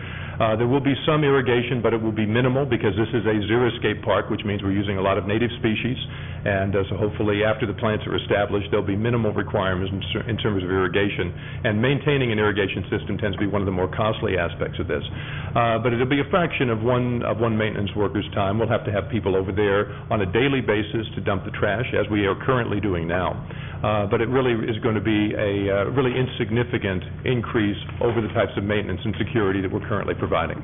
There will be some irrigation, but it will be minimal because this is a xeriscape park, which means we're using a lot of native species, and so hopefully after the plants are established, there'll be minimal requirements in terms of irrigation, and maintaining an irrigation system tends to be one of the more costly aspects of this. But it'll be a fraction of one maintenance worker's time. We'll have to have people over there on a daily basis to dump the trash, as we are currently doing now. but it really is going to be a really insignificant increase over the types of maintenance and security that we're currently providing.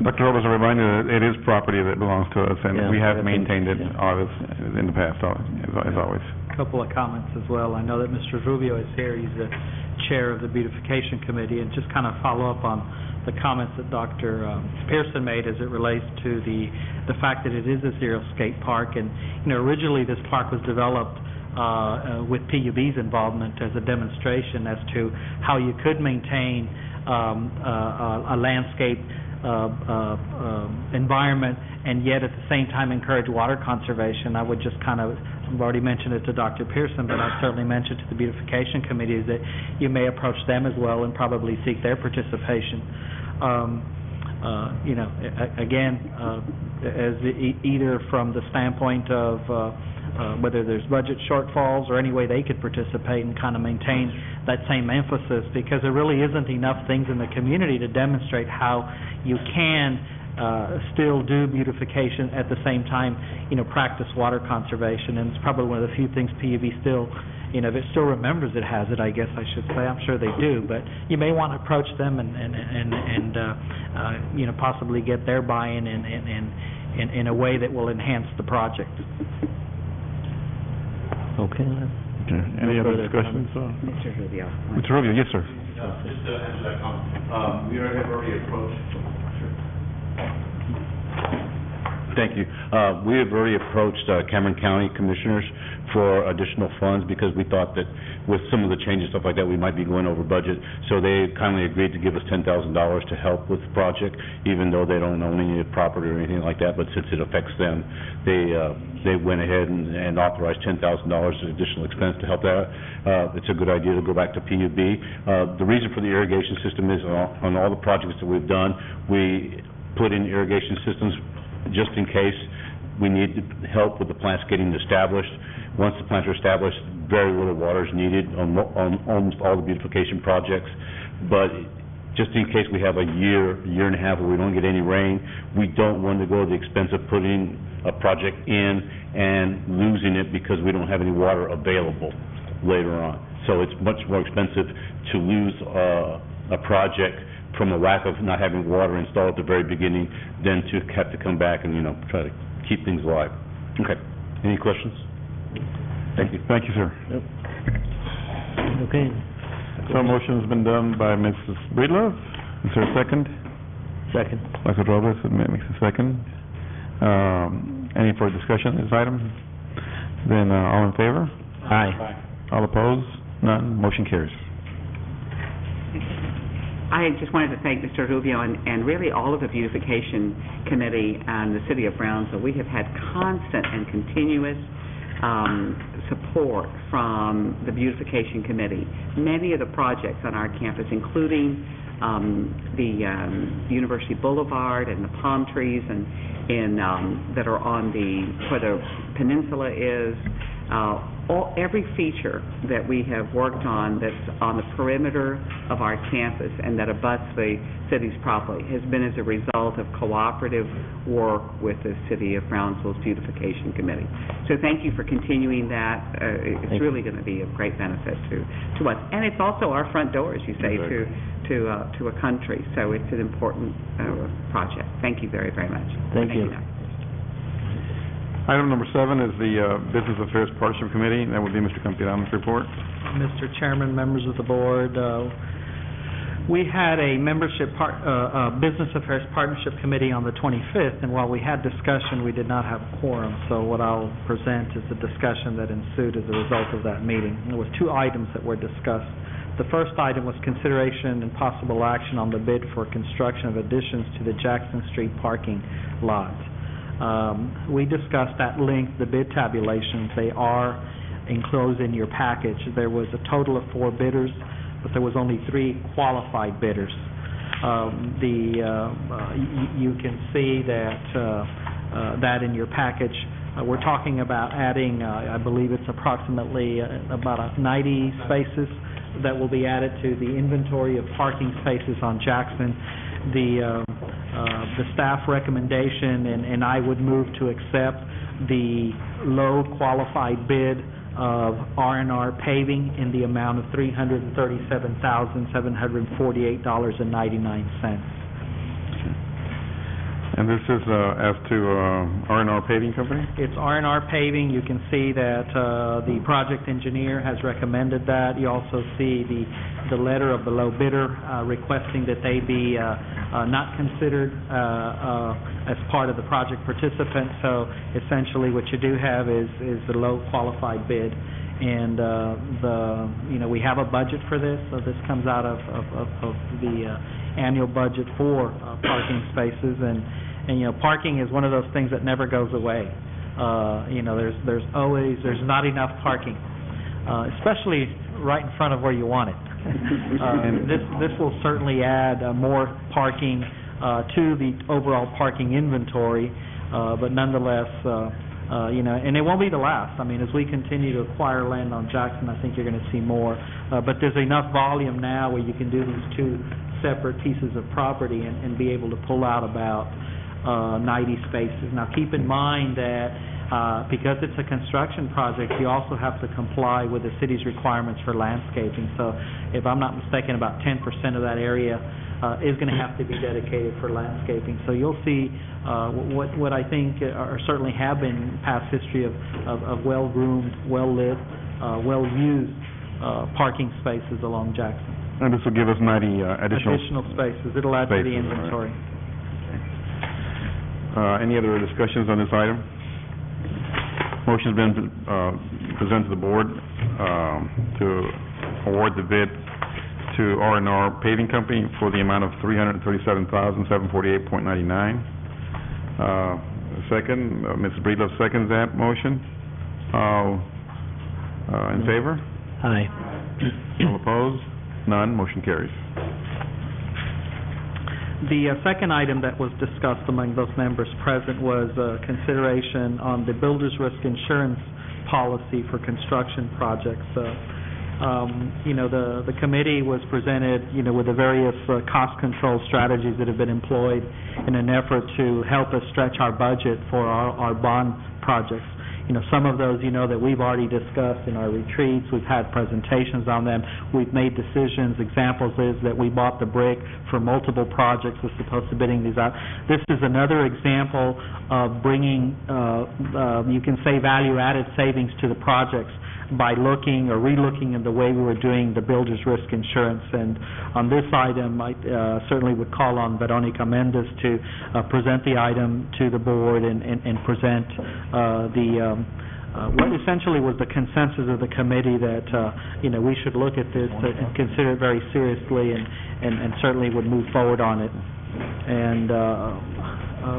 Dr. Robles, a reminder that it is property that belongs to us, and Yeah, we have I think, maintained it in the past, as always. A couple of comments as well. I know that Mr. Rubio is here. He's the chair of the Beautification Committee, and just kind of follow up on the comments that Dr. Pearson made as it relates to the fact that it is a xeriscape park. And, originally this park was developed with PUB's involvement as a demonstration as to how you could maintain a landscape environment and yet at the same time encourage water conservation. I would just I've already mentioned it to Dr. Pearson, but I've certainly mentioned to the Beautification Committee that you may approach them as well and probably seek their participation. Either from the standpoint of whether there's budget shortfalls or any way they could participate and kind of maintain that same emphasis, because there really isn't enough things in the community to demonstrate how you can still do beautification at the same time, practice water conservation. And it's probably one of the few things PUB still, if it still remembers it has it, I guess I should say. I'm sure they do, but you may want to approach them and possibly get their buy-in in a way that will enhance the project. Okay. Any other discussions? Mr. Rubio. Mr. Rubio, yes, sir. Just to answer that comment, we have already approached. Thank you. We have already approached Cameron County Commissioners for additional funds because we thought that with some of the changes, stuff like that, we might be going over budget. So they kindly agreed to give us $10,000 to help with the project, even though they don't own any property or anything like that. But since it affects them, they went ahead and authorized $10,000 as additional expense to help that. It's a good idea to go back to PUB. The reason for the irrigation system is on all the projects that we've done, we put in irrigation systems just in case we need help with the plants getting established. Once the plants are established, very little water is needed on almost all the beautification projects. But just in case we have a year and a half where we don't get any rain, we don't want to go to the expense of putting a project in and losing it because we don't have any water available later on. So it's much more expensive to lose a project from a lack of not having water installed at the very beginning than to have to come back and, try to keep things alive. Okay. Any questions? Thank you. Thank you, sir. Yep. Okay. So a motion has been done by Mrs. Breedlove. Is there a second? Second. Dr. Robles makes a second. Any further discussion on this item? Then all in favor? Aye. All opposed? None. Motion carries. I just wanted to thank Mr. Rubio and really all of the Beautification Committee and the City of Brownsville. We have had constant and continuous support from the Beautification Committee. Many of the projects on our campus, including the University Boulevard and the palm trees and that are on where the peninsula is, every feature that we have worked on that's on the perimeter of our campus and that abuts the city's property has been as a result of cooperative work with the City of Brownsville's Beautification Committee. So thank you for continuing that. It's really going to be of great benefit to us. And it's also our front door, as you say, to a country. So it's an important project. Thank you very, very much. Thank you. Item number 7 is the Business Affairs Partnership Committee. That would be Mr. Campirano's report. Mr. Chairman, members of the board, we had a Business Affairs Partnership Committee on the 25th, and while we had discussion, we did not have a quorum. So what I'll present is the discussion that ensued as a result of that meeting. There was 2 items that were discussed. The first item was consideration and possible action on the bid for construction of additions to the Jackson Street parking lot. We discussed at length the bid tabulations. They are enclosed in your package. There was a total of 4 bidders, but there was only 3 qualified bidders. You can see that in your package. We're talking about adding, I believe it's approximately about 90 spaces that will be added to the inventory of parking spaces on Jackson. The staff recommendation, and I would move to accept the low qualified bid of R&R paving in the amount of $337,748.99. And this is as to R&R Paving Company? It's R&R Paving. You can see that the project engineer has recommended that. You also see the letter of the low bidder requesting that they be not considered as part of the project participant. So essentially what you do have is the low qualified bid. And we have a budget for this, so this comes out of the annual budget for parking spaces, and parking is one of those things that never goes away. There's not enough parking, especially right in front of where you want it. This will certainly add more parking to the overall parking inventory, but nonetheless, and it won't be the last. I mean, as we continue to acquire land on Jackson, I think you're going to see more. But there's enough volume now where you can do these two separate pieces of property and be able to pull out about 90 spaces. Now, keep in mind that because it's a construction project, you also have to comply with the city's requirements for landscaping. So, if I'm not mistaken, about 10% of that area is going to have to be dedicated for landscaping. So you'll see what I think are certainly have been past history of well-groomed, well-lit, well-used parking spaces along Jackson. And this will give us 90 additional spaces. It'll add to the inventory. Right. Any other discussions on this item? Motion's been presented to the board to award the bid to R&R Paving Company for the amount of $337,748.99. Second, Mrs. Breedlove seconds that motion. In favor? Aye. All opposed? None. Motion carries. The second item that was discussed among those members present was consideration on the builder's risk insurance policy for construction projects. The committee was presented, with the various cost control strategies that have been employed in an effort to help us stretch our budget for our bond projects. Some of those, that we've already discussed in our retreats. We've had presentations on them. We've made decisions. Examples is that we bought the brick for multiple projects as opposed to bidding these out. This is another example of bringing, you can say, value-added savings to the projects by looking or relooking at the way we were doing the builder's risk insurance. And on this item, I certainly would call on Veronica Mendez to present the item to the board and present what essentially was the consensus of the committee that we should look at this and consider it very seriously and certainly would move forward on it. And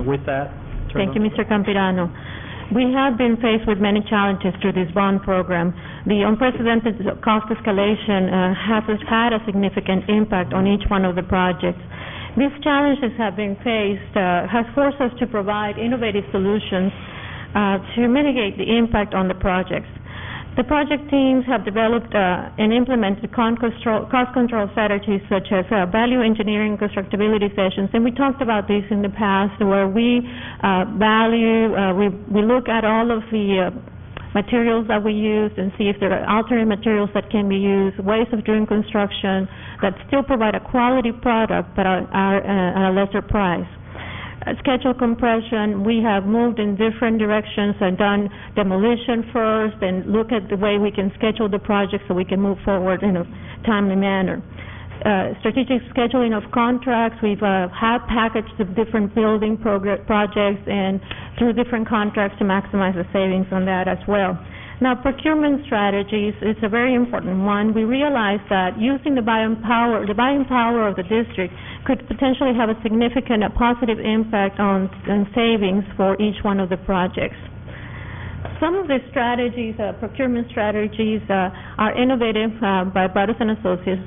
with that, thank you, Mr. Campirano. We have been faced with many challenges through this bond program. The unprecedented cost escalation has had a significant impact on each one of the projects. These challenges have been faced, has forced us to provide innovative solutions to mitigate the impact on the projects. The project teams have developed and implemented cost control strategies such as value engineering constructability sessions, and we talked about this in the past, where we we look at all of the materials that we use and see if there are alternate materials that can be used, ways of doing construction that still provide a quality product but are at a lesser price. Schedule compression, we have moved in different directions and done demolition first and look at the way we can schedule the project so we can move forward in a timely manner. Strategic scheduling of contracts, we've had packages of different building projects and through different contracts to maximize the savings on that as well. Now, procurement strategies is a very important one. We realize that using the buying power of the district could potentially have a significant positive impact on savings for each one of the projects. Some of the strategies, procurement strategies, are innovative by Brothers and Associates.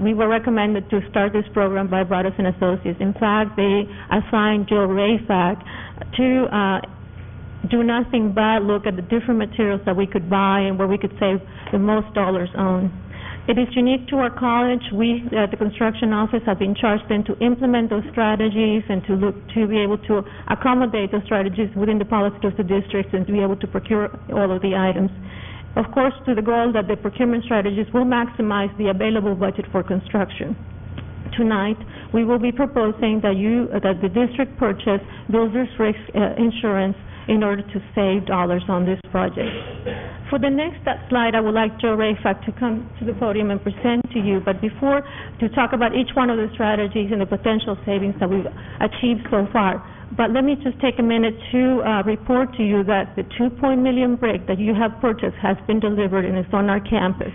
We were recommended to start this program by Brothers and Associates. In fact, they assigned Jill Rayfack to do nothing but look at the different materials that we could buy and where we could save the most dollars on. It is unique to our college. We, at the construction office, have been charged then to implement those strategies and to be able to accommodate those strategies within the policy of the district and to be able to procure all of the items. Of course, to the goal that the procurement strategies will maximize the available budget for construction. Tonight, we will be proposing that the district purchase builder's risk insurance in order to save dollars on this project. For the next slide, I would like Joe Rayfack to come to the podium and present to you, but before, to talk about each one of the strategies and the potential savings that we've achieved so far. But let me just take a minute to report to you that the 2 million brick that you have purchased has been delivered and is on our campus.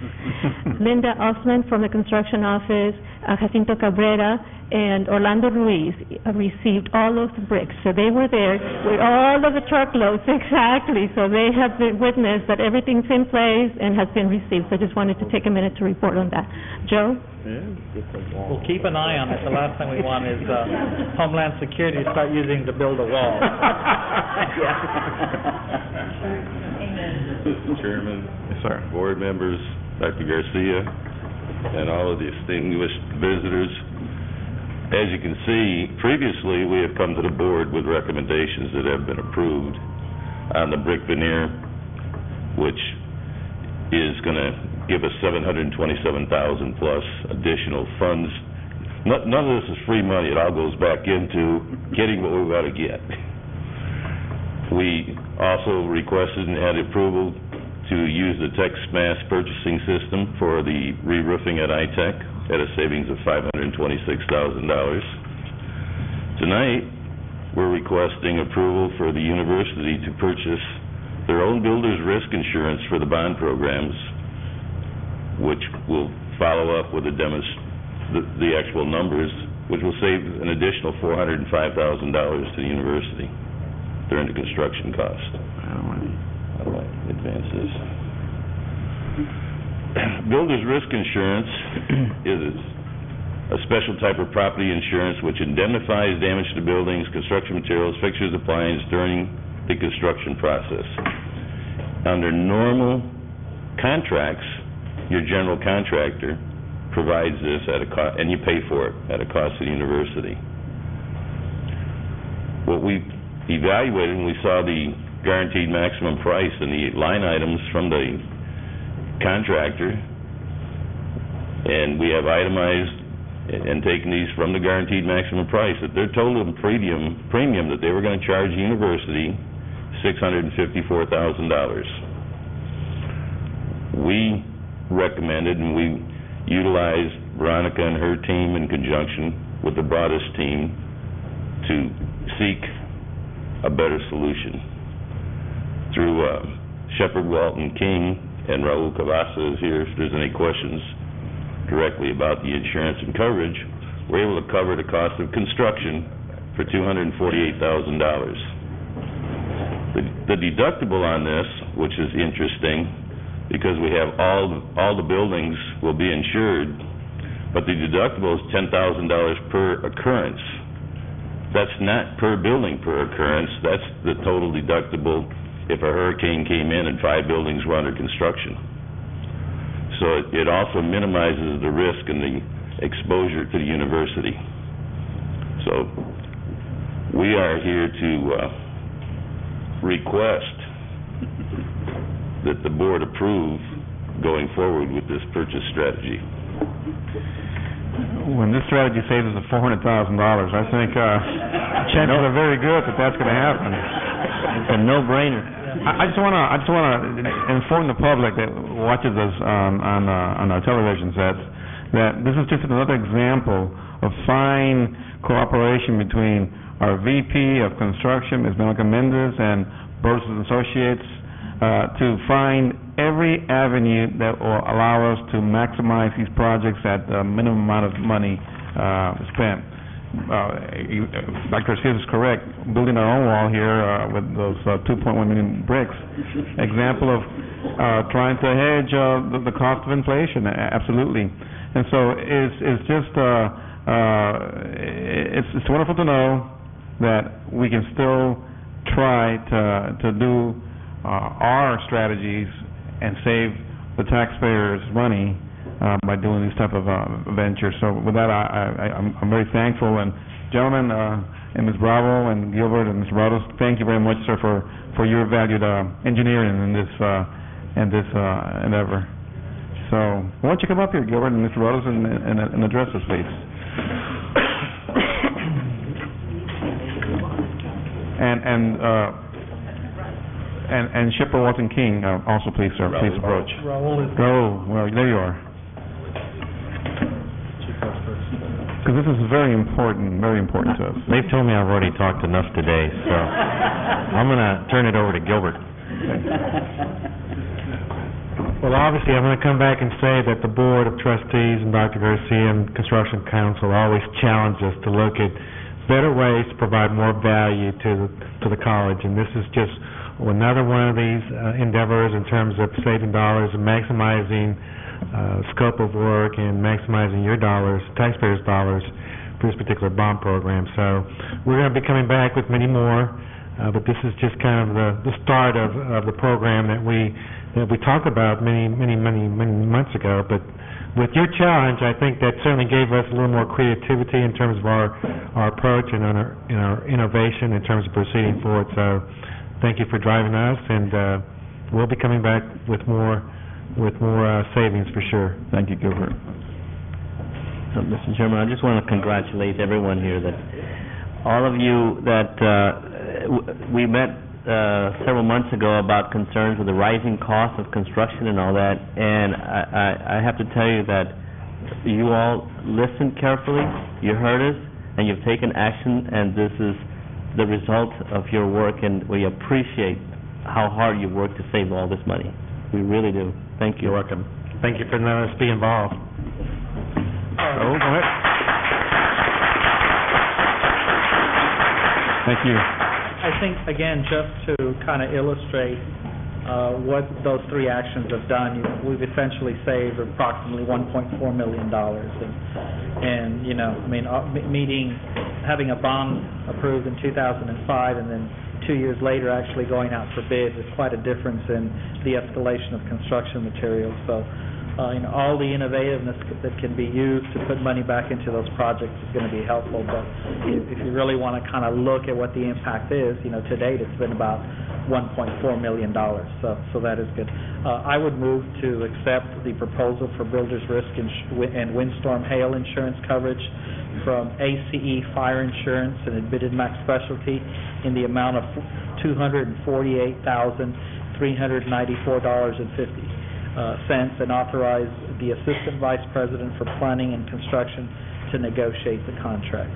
Linda Osman from the construction office, Jacinto Cabrera, and Orlando Ruiz received all those bricks. So they were there with all of the truckloads, exactly. So they have been witnessed that everything's in place and has been received. So I just wanted to take a minute to report on that. Joe? We'll keep an eye on it. The last thing we want is Homeland Security to start using to build a wall. Mr. Chairman, board members, Dr. Garcia, and all of the distinguished visitors. As you can see, previously we have come to the board with recommendations that have been approved on the brick veneer, which is going to give us $727,000 plus additional funds. None of this is free money. It all goes back into getting what we've got to get. We also requested and had approval to use the Tex Mass purchasing system for the re-roofing at ITech at a savings of $526,000. Tonight, we're requesting approval for the university to purchase their own builder's risk insurance for the bond programs, which will follow up with the actual numbers, which will save an additional $405,000 to the university during the construction cost. How do I advance this? Builder's risk insurance is a special type of property insurance which indemnifies damage to buildings, construction materials, fixtures, appliances during the construction process. Under normal contracts, your general contractor provides this at a cost, and you pay for it at a cost to the university. What we evaluated when we saw the guaranteed maximum price and the line items from the contractor, and we have itemized and taken these from the guaranteed maximum price, that their total premium that they were going to charge the university, $654,000. We recommended and we utilized Veronica and her team in conjunction with the broadest team to seek a better solution. Through Shepard, Walton, King, and Raul Cavassa is here if there's any questions directly about the insurance and coverage, we're able to cover the cost of construction for $248,000. The deductible on this, which is interesting, because we have all the buildings will be insured, but the deductible is $10,000 per occurrence. That's not per building per occurrence. That's the total deductible if a hurricane came in and 5 buildings were under construction. So it also minimizes the risk and the exposure to the university. So we are here to request that the board approve going forward with this purchase strategy. When this strategy saves us $400,000, I think chances are very good that that's going to happen. It's a no-brainer. I just want to inform the public that watches us on our television sets that this is just another example of fine cooperation between our VP of Construction, Ms. Melika Mendez, and Burris Associates to find every avenue that will allow us to maximize these projects at the minimum amount of money spent. Dr. Garcia is correct. Building our own wall here with those 2.1 million bricks, example of trying to hedge the cost of inflation. Absolutely. And so it's just it's wonderful to know that we can still try to do our strategies and save the taxpayers money by doing these type of ventures. So with that, I'm very thankful. And gentlemen, and Ms. Bravo and Gilbert and Ms. Broaddus, thank you very much, sir, for your valued engineering in this endeavor. So why don't you come up here, Gilbert and Mr. Broaddus, and address us, please. And Shipper Walton King, also, please, sir, please approach. Raul, well, there you are. Because this is very important to us. They've told me I've already talked enough today, so I'm going to turn it over to Gilbert. Well, obviously, I'm going to come back and say that the Board of Trustees and Dr. Garcia and Construction Council always challenge us to look at better ways to provide more value to the college, and this is just another one of these endeavors in terms of saving dollars and maximizing scope of work and maximizing your dollars, taxpayers' dollars, for this particular bond program. So we're going to be coming back with many more, but this is just kind of the start of the program that we talked about many months ago. But with your challenge, I think that certainly gave us a little more creativity in terms of our approach and our innovation in terms of proceeding forward. So thank you for driving us, and we'll be coming back with more savings for sure. Thank you, Gilbert. So, Mr. Chairman, I just want to congratulate everyone here, that all of you that we met several months ago about concerns with the rising cost of construction and all that, and I have to tell you that you all listened carefully, you heard us, and you've taken action, and this is the result of your work, and we appreciate how hard you work to save all this money. We really do. Thank you. You're welcome. Thank you for letting us be involved. Go ahead. Thank you. I think, again, just to kind of illustrate what those three actions have done, we've essentially saved approximately $1.4 million. And you know, I mean, having a bond approved in 2005 and then 2 years later actually going out for bid is quite a difference in the escalation of construction materials. So, you know, all the innovativeness that can be used to put money back into those projects is going to be helpful. But if you really want to kind of look at what the impact is, you know, to date it's been about $1.4 million. So that is good. I would move to accept the proposal for builder's risk and windstorm hail insurance coverage from ACE Fire Insurance and Admitted Max Specialty in the amount of $248,394.50. And authorize the Assistant Vice President for Planning and Construction to negotiate the contract.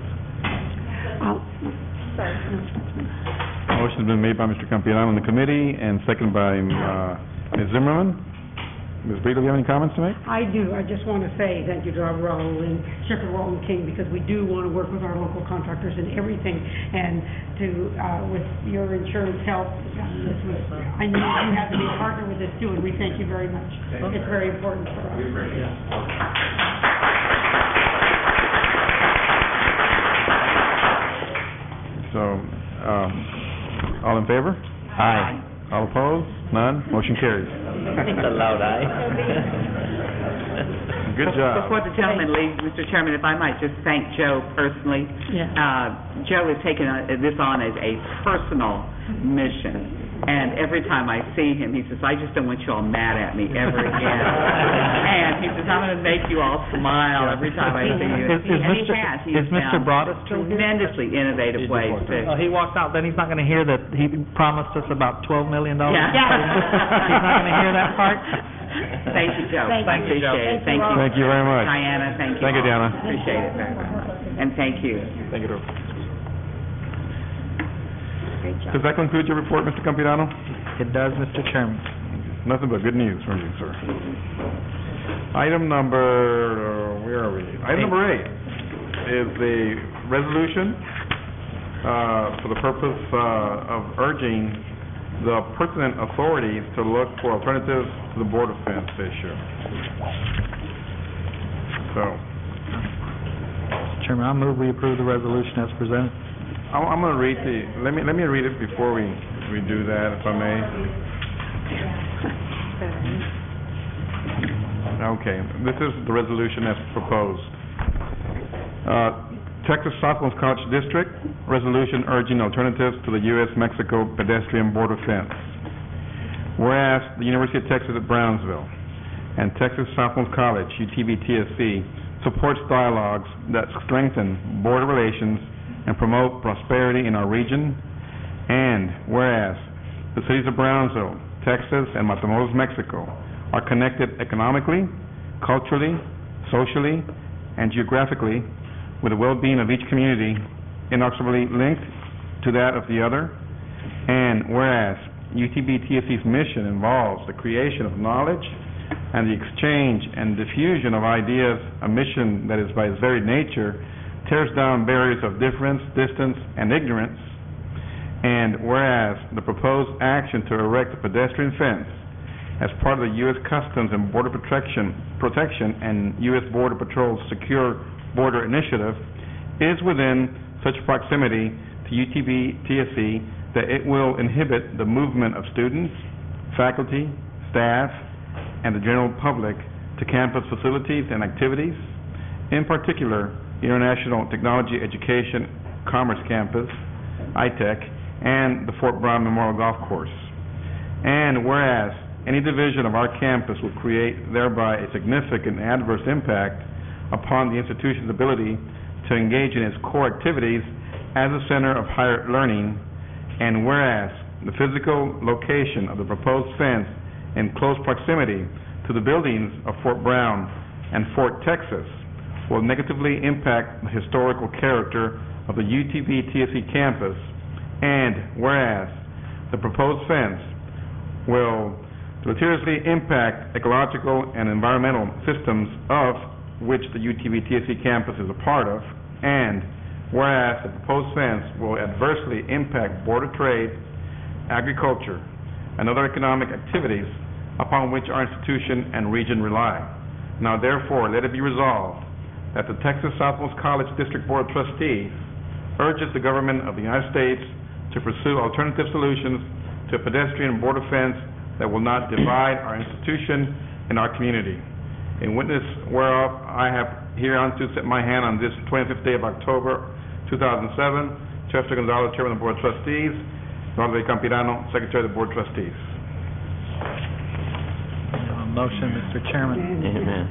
Motion's been made by Mr. Campiano on the committee and seconded by Ms. Zimmerman. Ms. Brito, do you have any comments to make? I do. I just want to say thank you to our Raul and Shepard Walton King, because we do want to work with our local contractors in everything, and with your insurance help, I know you have to be a partner with this too, and we thank you very much. It's very important for us. So, all in favor? Aye. All opposed? None? Motion carries. It's a loud aye. Good job. Before the gentleman leaves, Mr. Chairman, if I might just thank Joe personally. Joe has taken this on as a personal mission. And every time I see him, he says, I just don't want you all mad at me ever again. And he says, I'm going to make you all smile every time I see you. Is Mr. Broaddus still here? Tremendously innovative ways to... he walked out, then he's not going to hear that he promised us about $12 million. Yeah. He's not going to hear that part? Thank you, Joe. Thank you, Joe. Thank you. Thank you very much. Diana, thank you. Thank you, Diana. Appreciate it very much. And thank you. Thank you, Drew. Does that conclude your report, Mr. Campiano? It does, Mr. Chairman. Nothing but good news from you, sir. Item number, where are we? Item number 8 is the resolution for the purpose of urging the pertinent authorities to look for alternatives to the Board of Fence issue. So, Mr. Chairman, I move we approve the resolution as presented. I'm going to read let me read it before we do that, if I may. Okay, this is the resolution as proposed. Texas Southmost College District, resolution urging alternatives to the U.S.-Mexico pedestrian border fence. Whereas the University of Texas at Brownsville and Texas Southmost College, UTB-TSC, supports dialogues that strengthen border relations and promote prosperity in our region, and whereas the cities of Brownsville, Texas, and Matamoros, Mexico, are connected economically, culturally, socially, and geographically, with the well-being of each community inexorably linked to that of the other, and whereas UTB-TSC's mission involves the creation of knowledge and the exchange and diffusion of ideas, a mission that is by its very nature tears down barriers of difference, distance, and ignorance, and whereas the proposed action to erect a pedestrian fence as part of the U.S. Customs and Border Protection and U.S. Border Patrol's Secure Border Initiative is within such proximity to UTB-TSC that it will inhibit the movement of students, faculty, staff, and the general public to campus facilities and activities, in particular, International Technology Education Commerce Campus, ITEC, and the Fort Brown Memorial Golf Course. And whereas any division of our campus will create thereby a significant adverse impact upon the institution's ability to engage in its core activities as a center of higher learning, and whereas the physical location of the proposed fence in close proximity to the buildings of Fort Brown and Fort Texas will negatively impact the historical character of the UTB-TSC campus, and whereas the proposed fence will deleteriously impact ecological and environmental systems of which the UTB-TSC campus is a part of, and whereas the proposed fence will adversely impact border trade, agriculture, and other economic activities upon which our institution and region rely. Now therefore, let it be resolved that the Texas Southmost College District Board of Trustees urges the government of the United States to pursue alternative solutions to a pedestrian border fence that will not divide our institution and our community. In witness whereof, I have hereunto set my hand on this 25th day of October, 2007, Chester Gonzalez, Chairman of the Board of Trustees, Eduardo Campirano, Secretary of the Board of Trustees. Motion, Mr. Chairman. Amen.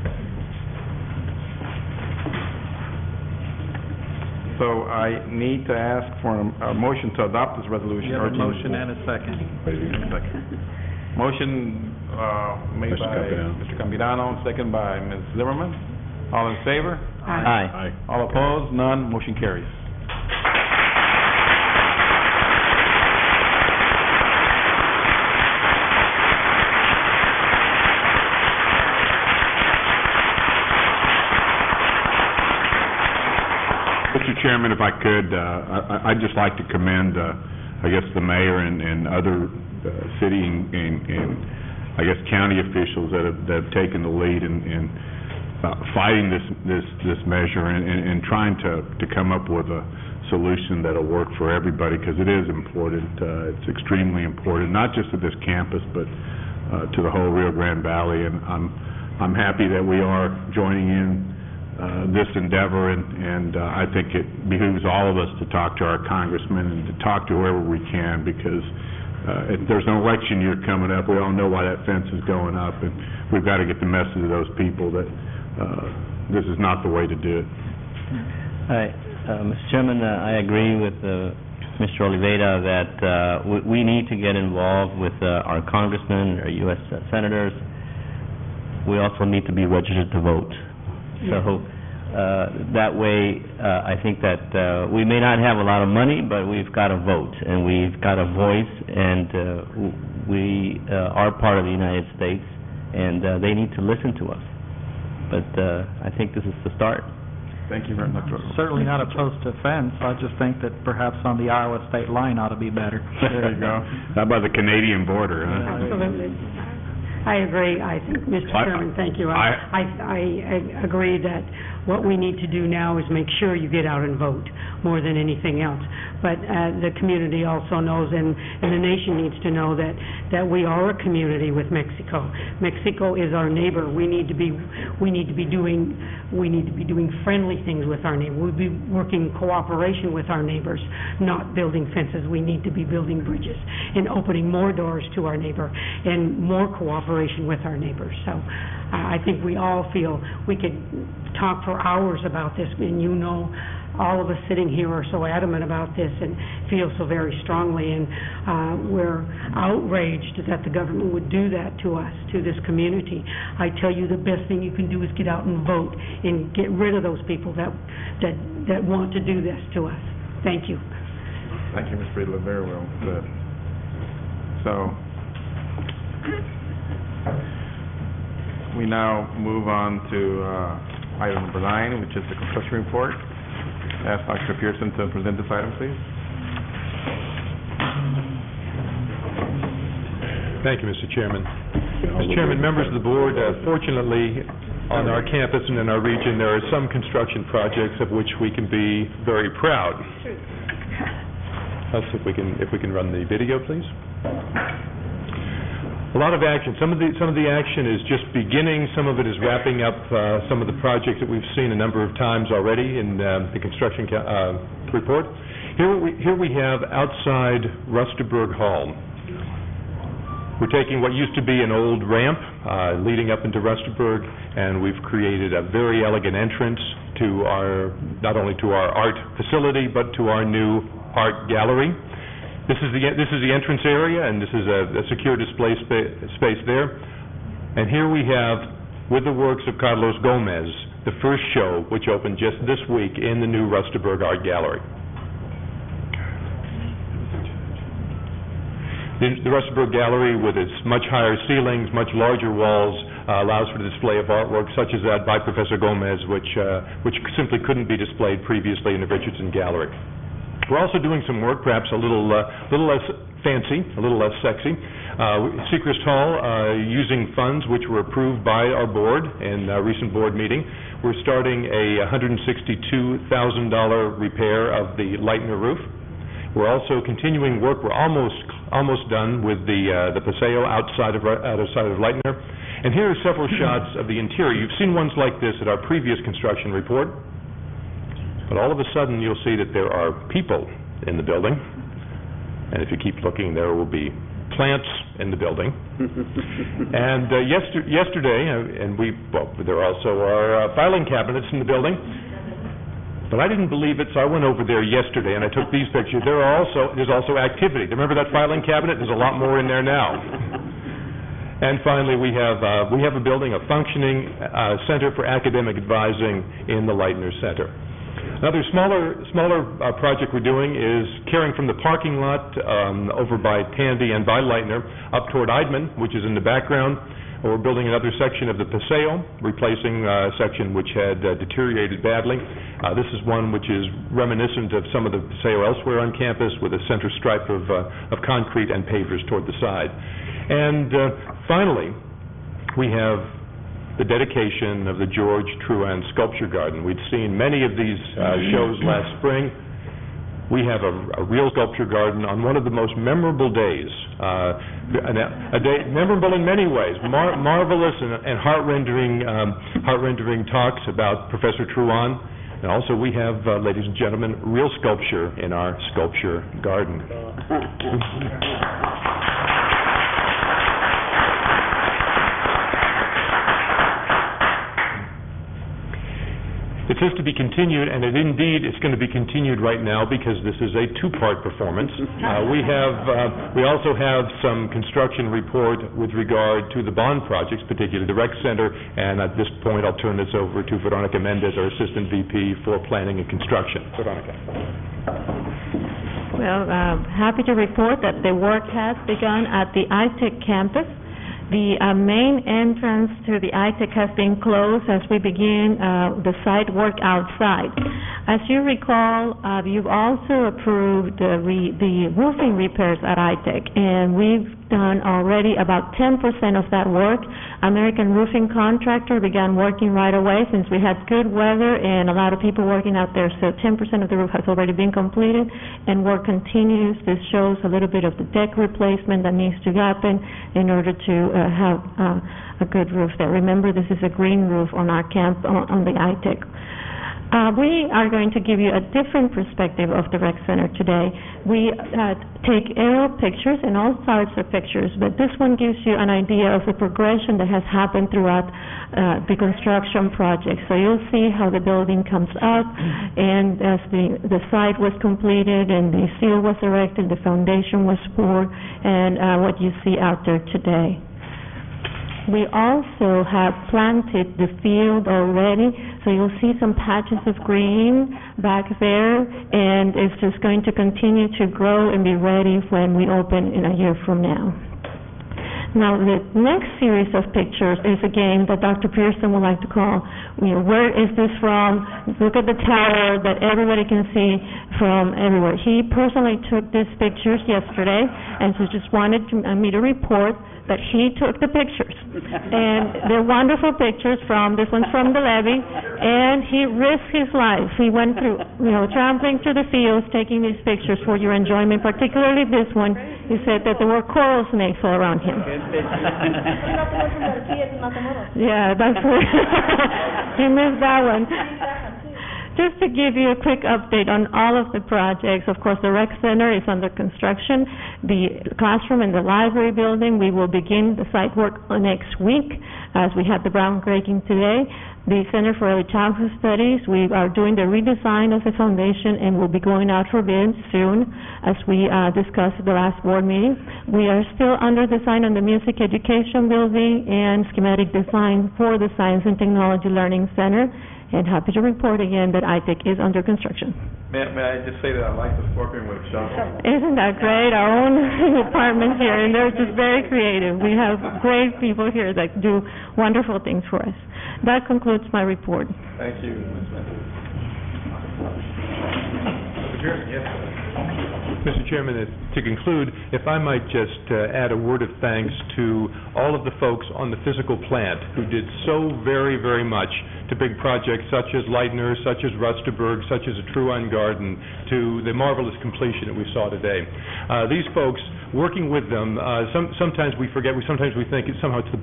So I need to ask for a motion to adopt this resolution. You have a motion and a second. Motion made by Mr. Campirano, second by Ms. Zimmerman. All in favor? Aye. All opposed? None. Motion carries. Mr. Chairman, if I could, I'd just like to commend, I guess, the mayor and other city and I guess county officials that have taken the lead in fighting this measure and trying to come up with a solution that'll work for everybody, because it is important. It's extremely important, not just to this campus, but to the whole Rio Grande Valley. And I'm happy that we are joining in this endeavor, and I think it behooves all of us to talk to our congressmen and to talk to whoever we can, because there's an election year coming up. We all know why that fence is going up, and we've got to get the message to those people that this is not the way to do it. All right. Mr. Chairman, I agree with Mr. Oliveira that we need to get involved with our congressmen, our U.S. senators. We also need to be registered to vote. So that way, I think that we may not have a lot of money, but we've got a vote, and we've got a voice, and we are part of the United States, and they need to listen to us. But I think this is the start. Thank you very much. Certainly not opposed to fence. I just think that perhaps on the Iowa state line ought to be better. There you go. How about the Canadian border, huh? Absolutely. I agree. I think, Mr. Chairman, thank you. I agree that what we need to do now is make sure you get out and vote more than anything else. But the community also knows, and the nation needs to know that we are a community with Mexico. Mexico is our neighbor. We need to be doing friendly things with our neighbor. We'll be working in cooperation with our neighbors, not building fences. We need to be building bridges and opening more doors to our neighbor and more cooperation with our neighbors. So I think we all feel we could talk for hours about this, and you know, all of us sitting here are so adamant about this and feel so very strongly, and we're outraged that the government would do that to us, to this community. I tell you, the best thing you can do is get out and vote and get rid of those people that want to do this to us. Thank you. Thank you, Ms. Friedland. Very well said. So, we now move on to item number 9, which is the construction report. Ask Dr. Pearson to present this item, please. Thank you, Mr. Chairman. Mr. Chairman, members of the board, fortunately, on our campus and in our region, there are some construction projects of which we can be very proud. Let's see if we can run the video, please. A lot of action. Some of the action is just beginning. Some of it is wrapping up some of the projects that we've seen a number of times already in the construction report. Here we have outside Rustenburg Hall. We're taking what used to be an old ramp leading up into Rustenburg, and we've created a very elegant entrance to not only to our art facility, but to our new art gallery. This is the entrance area, and this is a secure display space there. And here we have, with the works of Carlos Gomez, the first show, which opened just this week in the new Rustenburg Art Gallery. The Rustenburg Gallery, with its much higher ceilings, much larger walls, allows for the display of artwork such as that by Professor Gomez, which simply couldn't be displayed previously in the Richardson Gallery. We're also doing some work, perhaps a little less fancy, a little less sexy. Sechrist Hall, using funds which were approved by our board in a recent board meeting, we're starting a $162,000 repair of the Leitner roof. We're also continuing work. We're almost done with the paseo outside of Leitner. And here are several shots of the interior. You've seen ones like this at our previous construction report. But all of a sudden, you'll see that there are people in the building. And if you keep looking, there will be plants in the building. And yesterday, there also are filing cabinets in the building. But I didn't believe it, so I went over there yesterday and I took these pictures. There's also activity. Remember that filing cabinet? There's a lot more in there now. And finally, we have a building, a functioning Center for Academic Advising in the Leitner Center. Another smaller project we're doing is carrying from the parking lot over by Tandy and by Leitner up toward Eidman, which is in the background. We're building another section of the paseo, replacing a section which had deteriorated badly. This is one which is reminiscent of some of the paseo elsewhere on campus, with a center stripe of concrete and pavers toward the side. And finally, we have the dedication of the George Truan Sculpture Garden. We'd seen many of these shows last spring. We have a real sculpture garden on one of the most memorable days, a day memorable in many ways, marvelous and heart-rendering talks about Professor Truan. And also we have, ladies and gentlemen, real sculpture in our sculpture garden. It says to be continued, and indeed it's going to be continued right now because this is a two-part performance. We also have some construction report with regard to the bond projects, particularly the rec center, and at this point I'll turn this over to Veronica Mendez, our Assistant VP for Planning and Construction. Veronica. Well, happy to report that the work has begun at the iTech campus. The main entrance to the iTech has been closed as we begin the site work outside. As you recall, you've also approved the roofing repairs at iTech, and we've done already about 10% of that work. American roofing contractor began working right away since we had good weather and a lot of people working out there, so 10% of the roof has already been completed, and work continues. This shows a little bit of the deck replacement that needs to happen in order to have a good roof there. Remember, this is a green roof on our camp, on the ITEC. We are going to give you a different perspective of the rec center today. We take aerial pictures and all sorts of pictures, but this one gives you an idea of the progression that has happened throughout the construction project. So you'll see how the building comes up, and as the site was completed and the seal was erected, the foundation was poured, and what you see out there today. We also have planted the field already, so you'll see some patches of green back there, and it's just going to continue to grow and be ready when we open in a year from now. Now, the next series of pictures is a game that Dr. Pearson would like to call, where is this from? Look at the tower that everybody can see from everywhere. He personally took these pictures yesterday, and so just wanted me to report that he took the pictures. And they're wonderful pictures this one's from the levee, and he risked his life. He went through, trampling through the fields, taking these pictures for your enjoyment, particularly this one. He said that there were coral snakes all around him. Yeah, that's right. He missed that one. Just to give you a quick update on all of the projects, of course, the rec center is under construction. The classroom and the library building, we will begin the site work next week, as we had the groundbreaking today. The Center for Early Childhood Studies, we are doing the redesign of the foundation and will be going out for bids soon, as we discussed at the last board meeting. We are still under design on the Music Education Building and schematic design for the Science and Technology Learning Center, and happy to report again that ITEC is under construction. May I just say that I like the scorpion with a shovel? Isn't that great? Our own department here, and they're just very creative. We have great people here that do wonderful things for us. That concludes my report. Thank you, Ms. Mendes. Mr. Chairman, to conclude, if I might just add a word of thanks to all of the folks on the physical plant who did so very, very much to big projects such as Leitner, such as Rusterberg, such as a Truan Garden, to the marvelous completion that we saw today. These folks, working with them, sometimes we forget, sometimes we think somehow it's the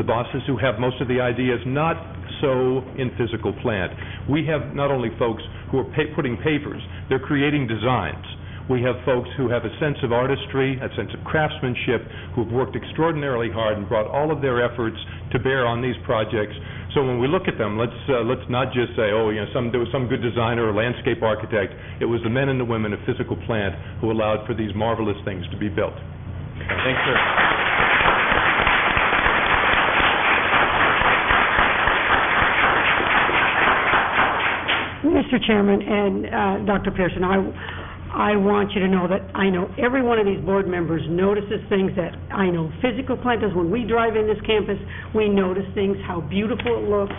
bosses who have most of the ideas, not so in physical plant. We have not only folks who are putting pavers, they're creating designs. We have folks who have a sense of artistry, a sense of craftsmanship, who have worked extraordinarily hard and brought all of their efforts to bear on these projects. So when we look at them, let's not just say, there was some good designer or landscape architect. It was the men and the women of physical plant who allowed for these marvelous things to be built. Thanks, sir. Mr. Chairman and Dr. Pearson, I want you to know that I know every one of these board members notices things that I know physical plant does. When we drive in this campus, we notice things, how beautiful it looks,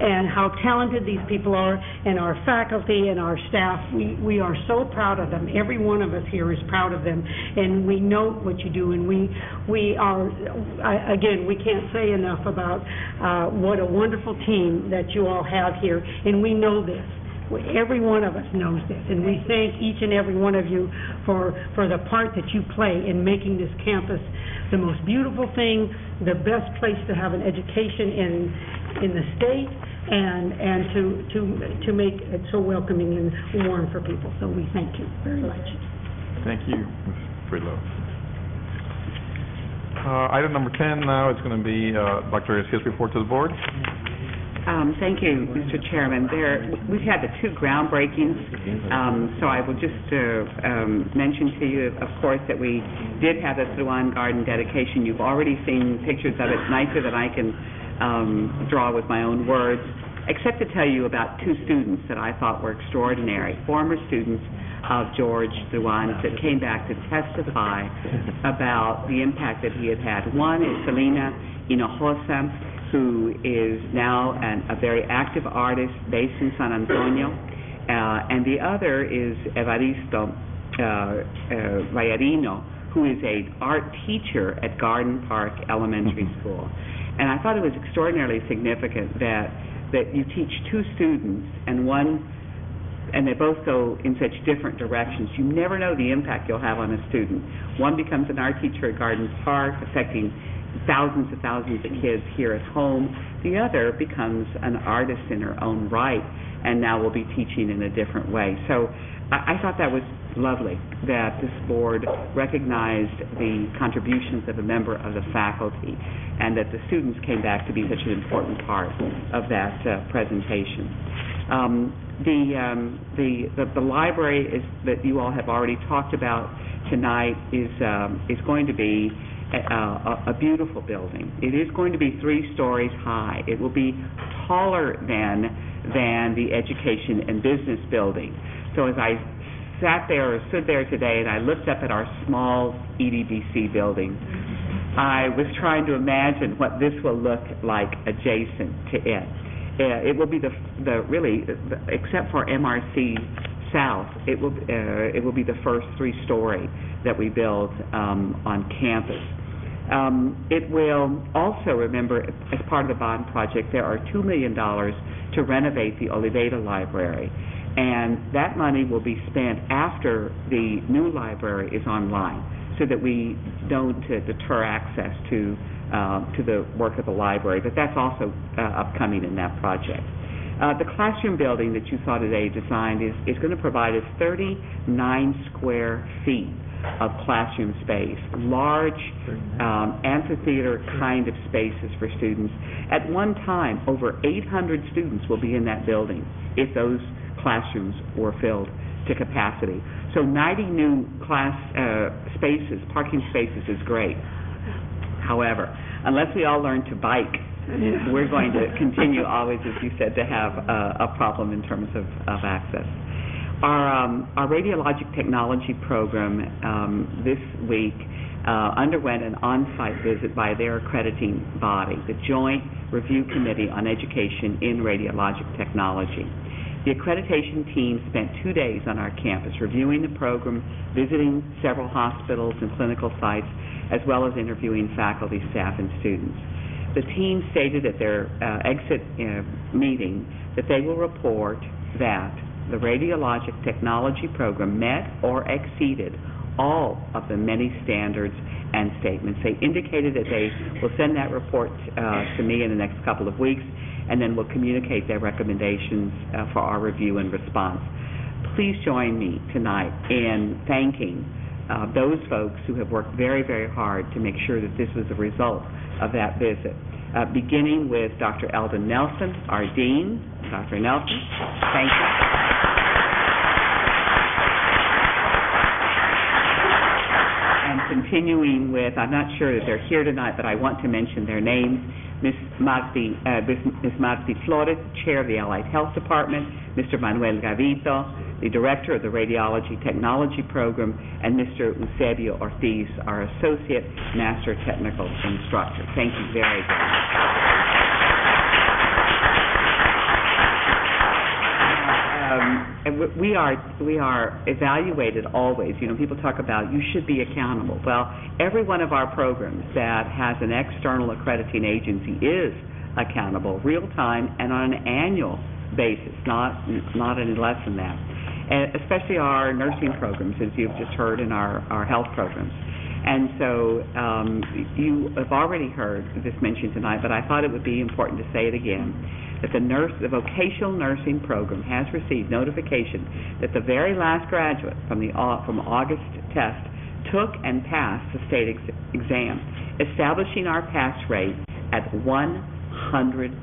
and how talented these people are, and our faculty and our staff. We are so proud of them. Every one of us here is proud of them, and we note what you do, and we are, again, we can't say enough about what a wonderful team that you all have here, and we know this. Every one of us knows this, and we thank each and every one of you for the part that you play in making this campus the most beautiful thing, the best place to have an education in the state, and to make it so welcoming and warm for people. So we thank you very much. Thank you, Ms. Friedlow. Item number 10 now is going to be Dr. Garcia's report to the board. Thank you, Mr. Chairman. We've had the two groundbreakings, so I will just mention to you, of course, that we did have the Truan Garden dedication. You've already seen pictures of it, nicer than I can draw with my own words, except to tell you about two students that I thought were extraordinary, former students of George Truan that came back to testify about the impact that he had had. One is Selena Hinojosa, who is now a very active artist based in San Antonio, and the other is Evaristo Vallarino, who is an art teacher at Garden Park Elementary School. And I thought it was extraordinarily significant that you teach two students and they both go in such different directions. You never know the impact you'll have on a student. One becomes an art teacher at Garden Park, affecting thousands and thousands of kids here at home. The other becomes an artist in her own right, and now will be teaching in a different way. So I thought that was lovely, that this board recognized the contributions of a member of the faculty, and that the students came back to be such an important part of that presentation. The library that you all have already talked about tonight is going to be a beautiful building. It is going to be 3 stories high. It will be taller than the Education and Business building. So as I stood there today and I looked up at our small EDBC building, I was trying to imagine what this will look like adjacent to it. It will be except for MRC South, it will be the first 3-story that we build on campus. It will also, remember, as part of the bond project, there are $2 million to renovate the Oliveda Library, and that money will be spent after the new library is online, so that we don't deter access to the work of the library, but that's also upcoming in that project. The classroom building that you saw today designed is going to provide us 39 square feet of classroom space, large amphitheater kind of spaces for students. At one time, over 800 students will be in that building if those classrooms were filled to capacity. So 90 new parking spaces is great. However, unless we all learn to bike, we're going to continue always, as you said, to have a problem in terms of access. Our radiologic technology program this week underwent an on-site visit by their accrediting body, the Joint Review Committee on Education in Radiologic Technology. The accreditation team spent 2 days on our campus reviewing the program, visiting several hospitals and clinical sites, as well as interviewing faculty, staff, and students. The team stated at their exit meeting that they will report that the radiologic technology program met or exceeded all of the many standards and statements. They indicated that they will send that report to me in the next couple of weeks, and then will communicate their recommendations for our review and response. Please join me tonight in thanking those folks who have worked very, very hard to make sure that this was the result of that visit, beginning with Dr. Eldon Nelson, our Dean. Dr. Nelson, thank you. And continuing with, I'm not sure that they're here tonight, but I want to mention their names. Ms. Marti Flores, Chair of the Allied Health Department, Mr. Manuel Gavito, the Director of the Radiology Technology Program, and Mr. Eusebio Ortiz, our Associate Master Technical Instructor. Thank you very, very much. We are evaluated always. You know, people talk about you should be accountable. Well, every one of our programs that has an external accrediting agency is accountable, real time and on an annual basis, not any less than that. And especially our nursing programs, as you've just heard, in our health programs. And so you have already heard this mentioned tonight, but I thought it would be important to say it again, that the vocational nursing program has received notification that the very last graduate from August test took and passed the state exam, establishing our pass rate at 100%.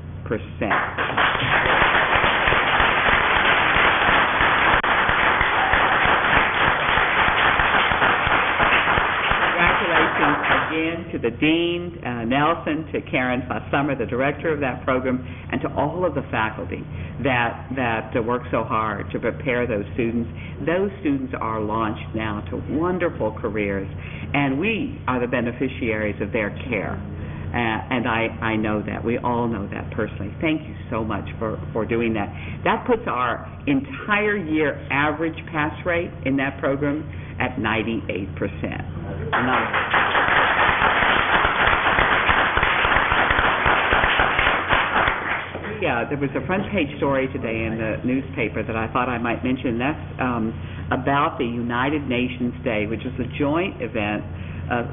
Again, to the Dean, Nelson, to Karen Summer, the Director of that program, and to all of the faculty that work so hard to prepare those students. Those students are launched now to wonderful careers, and we are the beneficiaries of their care. And I know that. We all know that personally. Thank you so much for doing that. That puts our entire year average pass rate in that program at 98%. Yeah, there was a front page story today in the newspaper that I thought I might mention. That's about the United Nations Day, which is a joint event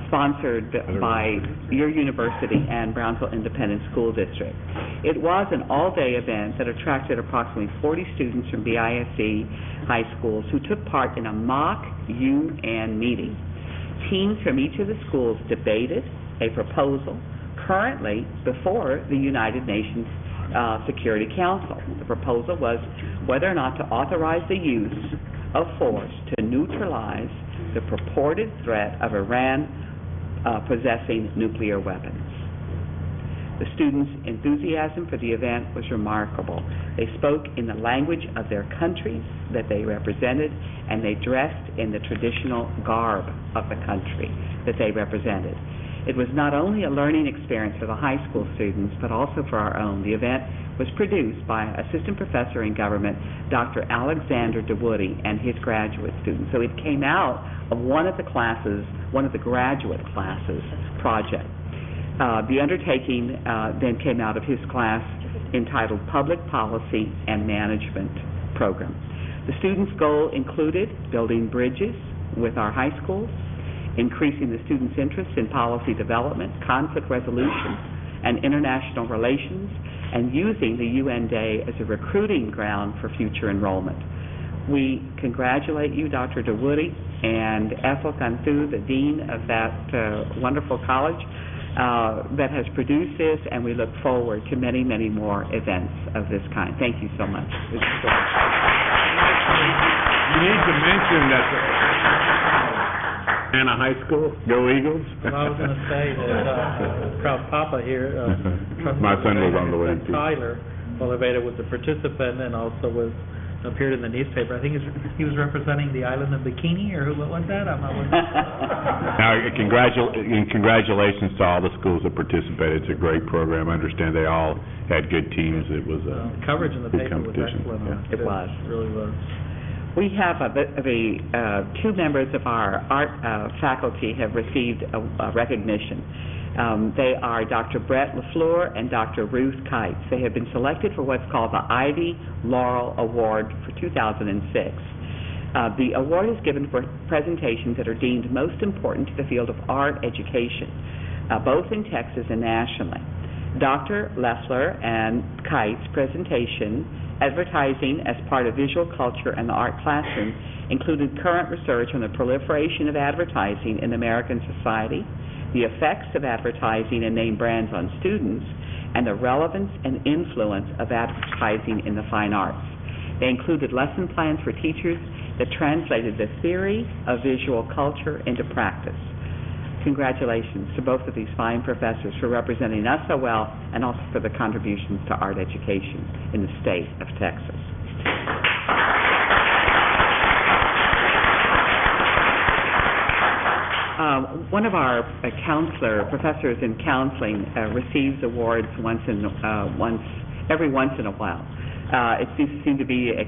sponsored by your university and Brownsville Independent School District. It was an all-day event that attracted approximately 40 students from BISD high schools who took part in a mock UN meeting. Teams from each of the schools debated a proposal currently before the United Nations Security Council. The proposal was whether or not to authorize the use of force to neutralize the purported threat of Iran possessing nuclear weapons. The students' enthusiasm for the event was remarkable. They spoke in the language of their countries that they represented, and they dressed in the traditional garb of the country that they represented. It was not only a learning experience for the high school students, but also for our own. The event was produced by Assistant Professor in Government, Dr. Alexander DeWoody, and his graduate students. So it came out of one of the classes, one of the graduate classes project. The undertaking then came out of his class entitled Public Policy and Management Program. The students' goal included building bridges with our high schools, increasing the students' interest in policy development, conflict resolution, and international relations, and using the UN Day as a recruiting ground for future enrollment. We congratulate you, Dr. DeWoody, and Ethel Cantu, the dean of that wonderful college that has produced this, and we look forward to many, many more events of this kind. Thank you so much. You need to mention that Anna High School, go Eagles. Well, I was going to say that proud papa here, My son was on the way too. Tyler Oliveira was a participant and also appeared in the newspaper. I think he was representing the island of Bikini, or what was that? I'm not Now, congratulations to all the schools that participated. It's a great program. I understand they all had good teams. It was coverage in the good paper was excellent. Yeah. It was. It really was. We have the two members of our art faculty have received a recognition. They are Dr. Brett LaFleur and Dr. Ruth Kites. They have been selected for what's called the Ivy Laurel Award for 2006. The award is given for presentations that are deemed most important to the field of art education, both in Texas and nationally. Dr. LaFleur and Kites' presentation, Advertising as Part of Visual Culture and the Art Classroom, included current research on the proliferation of advertising in American society, the effects of advertising and name brands on students, and the relevance and influence of advertising in the fine arts. They included lesson plans for teachers that translated the theory of visual culture into practice. Congratulations to both of these fine professors for representing us so well, and also for the contributions to art education in the state of Texas. One of our professors in counseling receives awards every once in a while. It seems to be a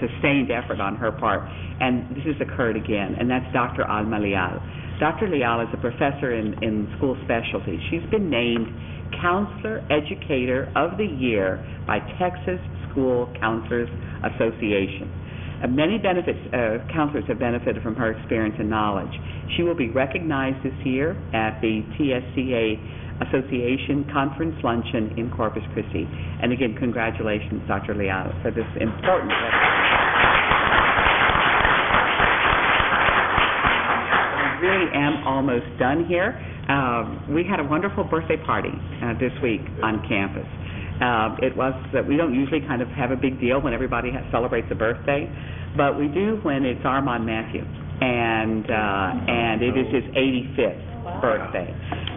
sustained effort on her part, and this has occurred again, and that's Dr. Alma Leal. Dr. Leal is a professor in school specialties. She's been named Counselor Educator of the Year by Texas School Counselors Association. Many counselors have benefited from her experience and knowledge. She will be recognized this year at the TSCA Association Conference Luncheon in Corpus Christi. And again, congratulations, Dr. Leal, for this important I really am almost done here. We had a wonderful birthday party this week on campus. It was that we don't usually kind of have a big deal when everybody celebrates a birthday, but we do when it's Armand Matthew, and it is his 85th birthday.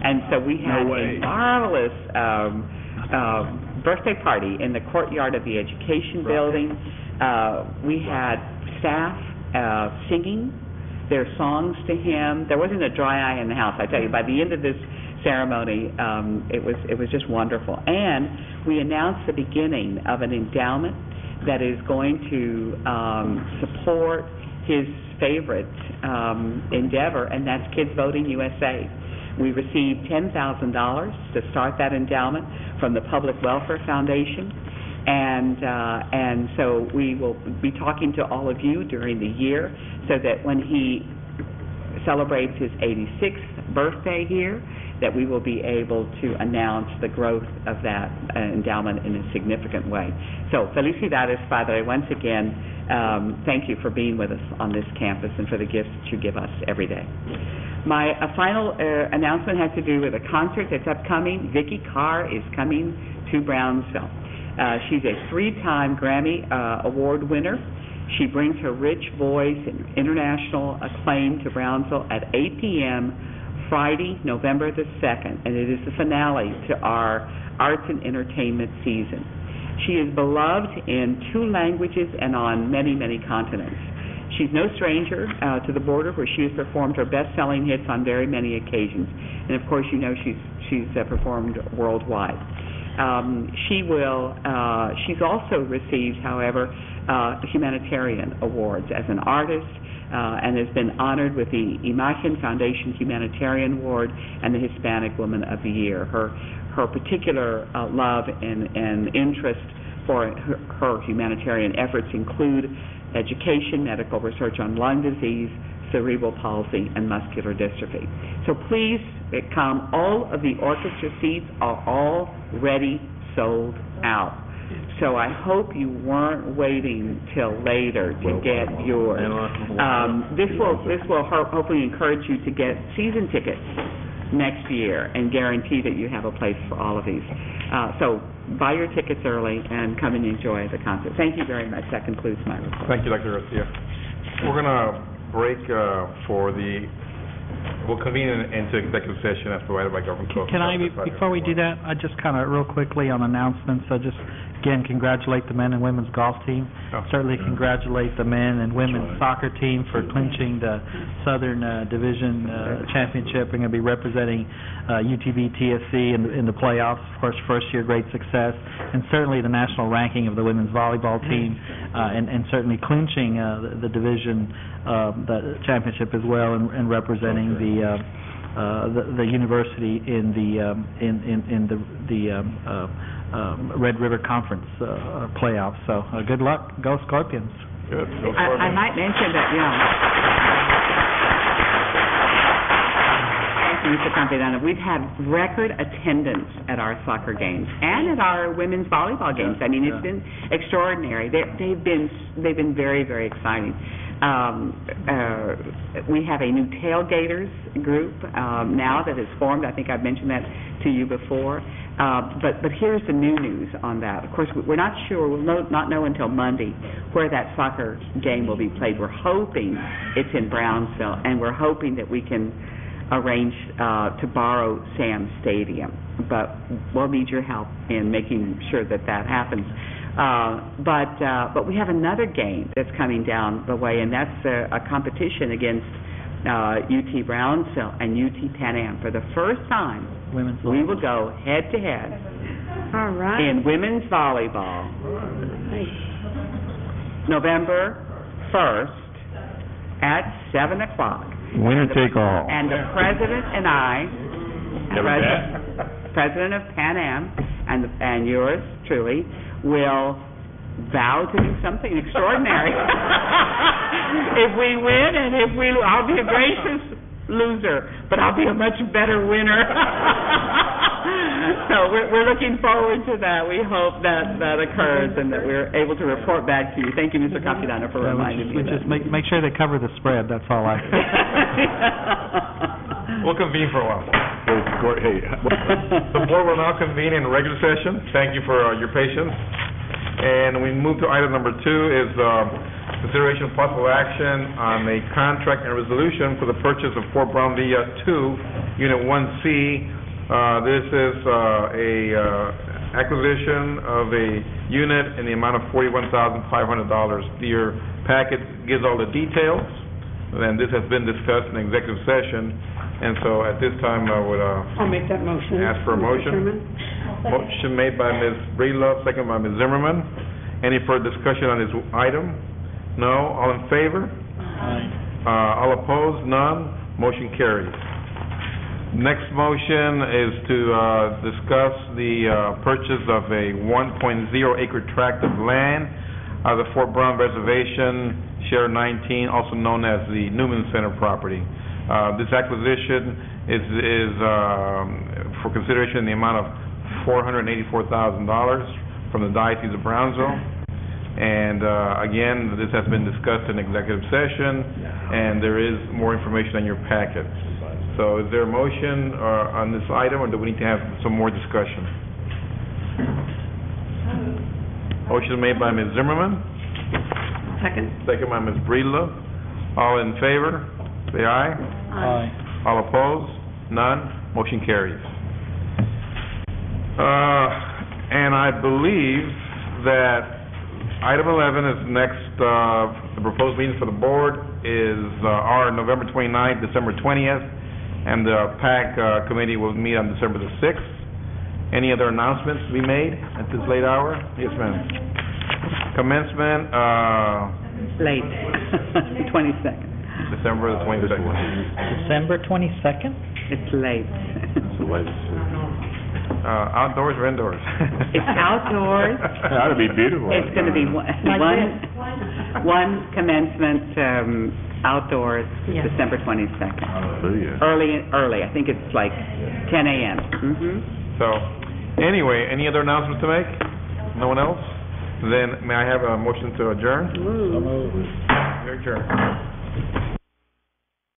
And so we had a marvelous birthday party in the courtyard of the Education Building. We had staff singing their songs to him. There wasn't a dry eye in the house, I tell you. By the end of this ceremony, it was just wonderful. And we announced the beginning of an endowment that is going to support his favorite endeavor, and that's Kids Voting USA. We received $10,000 to start that endowment from the Public Welfare Foundation, and so we will be talking to all of you during the year so that when he celebrates his 86th birthday here, that we will be able to announce the growth of that endowment in a significant way. So, felicidades, Padre, once again. Thank you for being with us on this campus and for the gifts that you give us every day. My final announcement has to do with a concert that's upcoming. Vicki Carr is coming to Brownsville. She's a 3-time Grammy Award winner. She brings her rich voice and international acclaim to Brownsville at 8 p.m. Friday, November the 2nd, and it is the finale to our arts and entertainment season. She is beloved in 2 languages and on many, many continents. She's no stranger to the border, where she has performed her best-selling hits on very many occasions. And of course, you know she's performed worldwide. She's also received, however, humanitarian awards as an artist, and has been honored with the Imagen Foundation Humanitarian Award and the Hispanic Woman of the Year. Her particular love and interest for her humanitarian efforts include education, medical research on lung disease, cerebral palsy, and muscular dystrophy. So please come. All of the orchestra seats are already sold out. So I hope you weren't waiting till later to get yours. This will hopefully encourage you to get season tickets next year and guarantee that you have a place for all of these. So buy your tickets early and come and enjoy the concert. Thank you very much. That concludes my report. Thank you, Dr. Garcia. We're going to break we'll convene into executive session as provided by government code. Can I, before we do that, I just kind of real quickly on announcements, I just, again, congratulate the men and women's golf team. Certainly congratulate the men and women's soccer team for clinching the Southern Division Championship. We're going to be representing UTB-TSC in the playoffs. Of course, first year, great success. And certainly the national ranking of the women's volleyball team, and certainly clinching the division, the championship as well, and representing the university in the Red River Conference playoffs. So good luck. Go Scorpions. Good. Go Scorpions. I might mention that, thank you, Mr. Campidano. We've had record attendance at our soccer games and at our women's volleyball games. I mean, it's been extraordinary. They've been very, very exciting. We have a new tailgaters group now that has formed. I think I've mentioned that to you before. But here's the new news on that. Of course, we're not sure. We'll not know until Monday where that soccer game will be played. We're hoping it's in Brownsville, and we're hoping that we can arrange to borrow Sam's Stadium. But we'll need your help in making sure that happens. But we have another game that's coming down the way, and that's a competition against UT Brownsville and UT Pan Am. For the first time, we will go head-to-head in women's volleyball November 1st at 7 o'clock. Winner take all. And the president and I, president of Pan Am, and yours truly, will vow to do something extraordinary. If we win, and I'll be a gracious loser, but I'll be a much better winner. So we're looking forward to that. We hope that occurs and that we're able to report back to you. Thank you, Mr. Campidano, for reminding me of that. Just make sure they cover the spread. That's all I. We'll convene for a while. The board will now convene in regular session. Thank you for your patience. And we move to item number 2 is consideration of possible action on a contract and resolution for the purchase of Fort Brownsville 2, Unit 1C. This is acquisition of a unit in the amount of $41,500. Your packet gives all the details, and this has been discussed in executive session. And so at this time, I would I'll make that motion. Ask for a motion. Motion made by Ms. Breedlove, second by Ms. Zimmerman. Any further discussion on this item? No. All in favor? Aye. All opposed? None. Motion carries. Next motion is to discuss the purchase of a 1.0-acre tract of land of the Fort Brown Reservation, Share 19, also known as the Newman Center property. This acquisition is for consideration in the amount of $484,000 from the Diocese of Brownsville. And again, this has been discussed in executive session, and there is more information on your packet. So is there a motion on this item, or do we need to have some more discussion? Motion made by Ms. Zimmerman. Second. Second by Ms. Breedlove. All in favor, say aye. Aye. All opposed? None. Motion carries. And I believe that item 11 is next, the proposed meetings for the board are November 29th, December 20th, and the PAC committee will meet on December the 6th. Any other announcements to be made at this late hour? Yes, ma'am. Commencement, Late, 22nd. December the 22nd. December 22nd? It's late. Outdoors or indoors? It's outdoors. That would be beautiful. It's going to be one commencement outdoors, Yeah. December 22nd. Hallelujah. Early. I think it's like 10 a.m. So, anyway, any other announcements to make? No one else? Then may I have a motion to adjourn? Ooh. You're adjourned.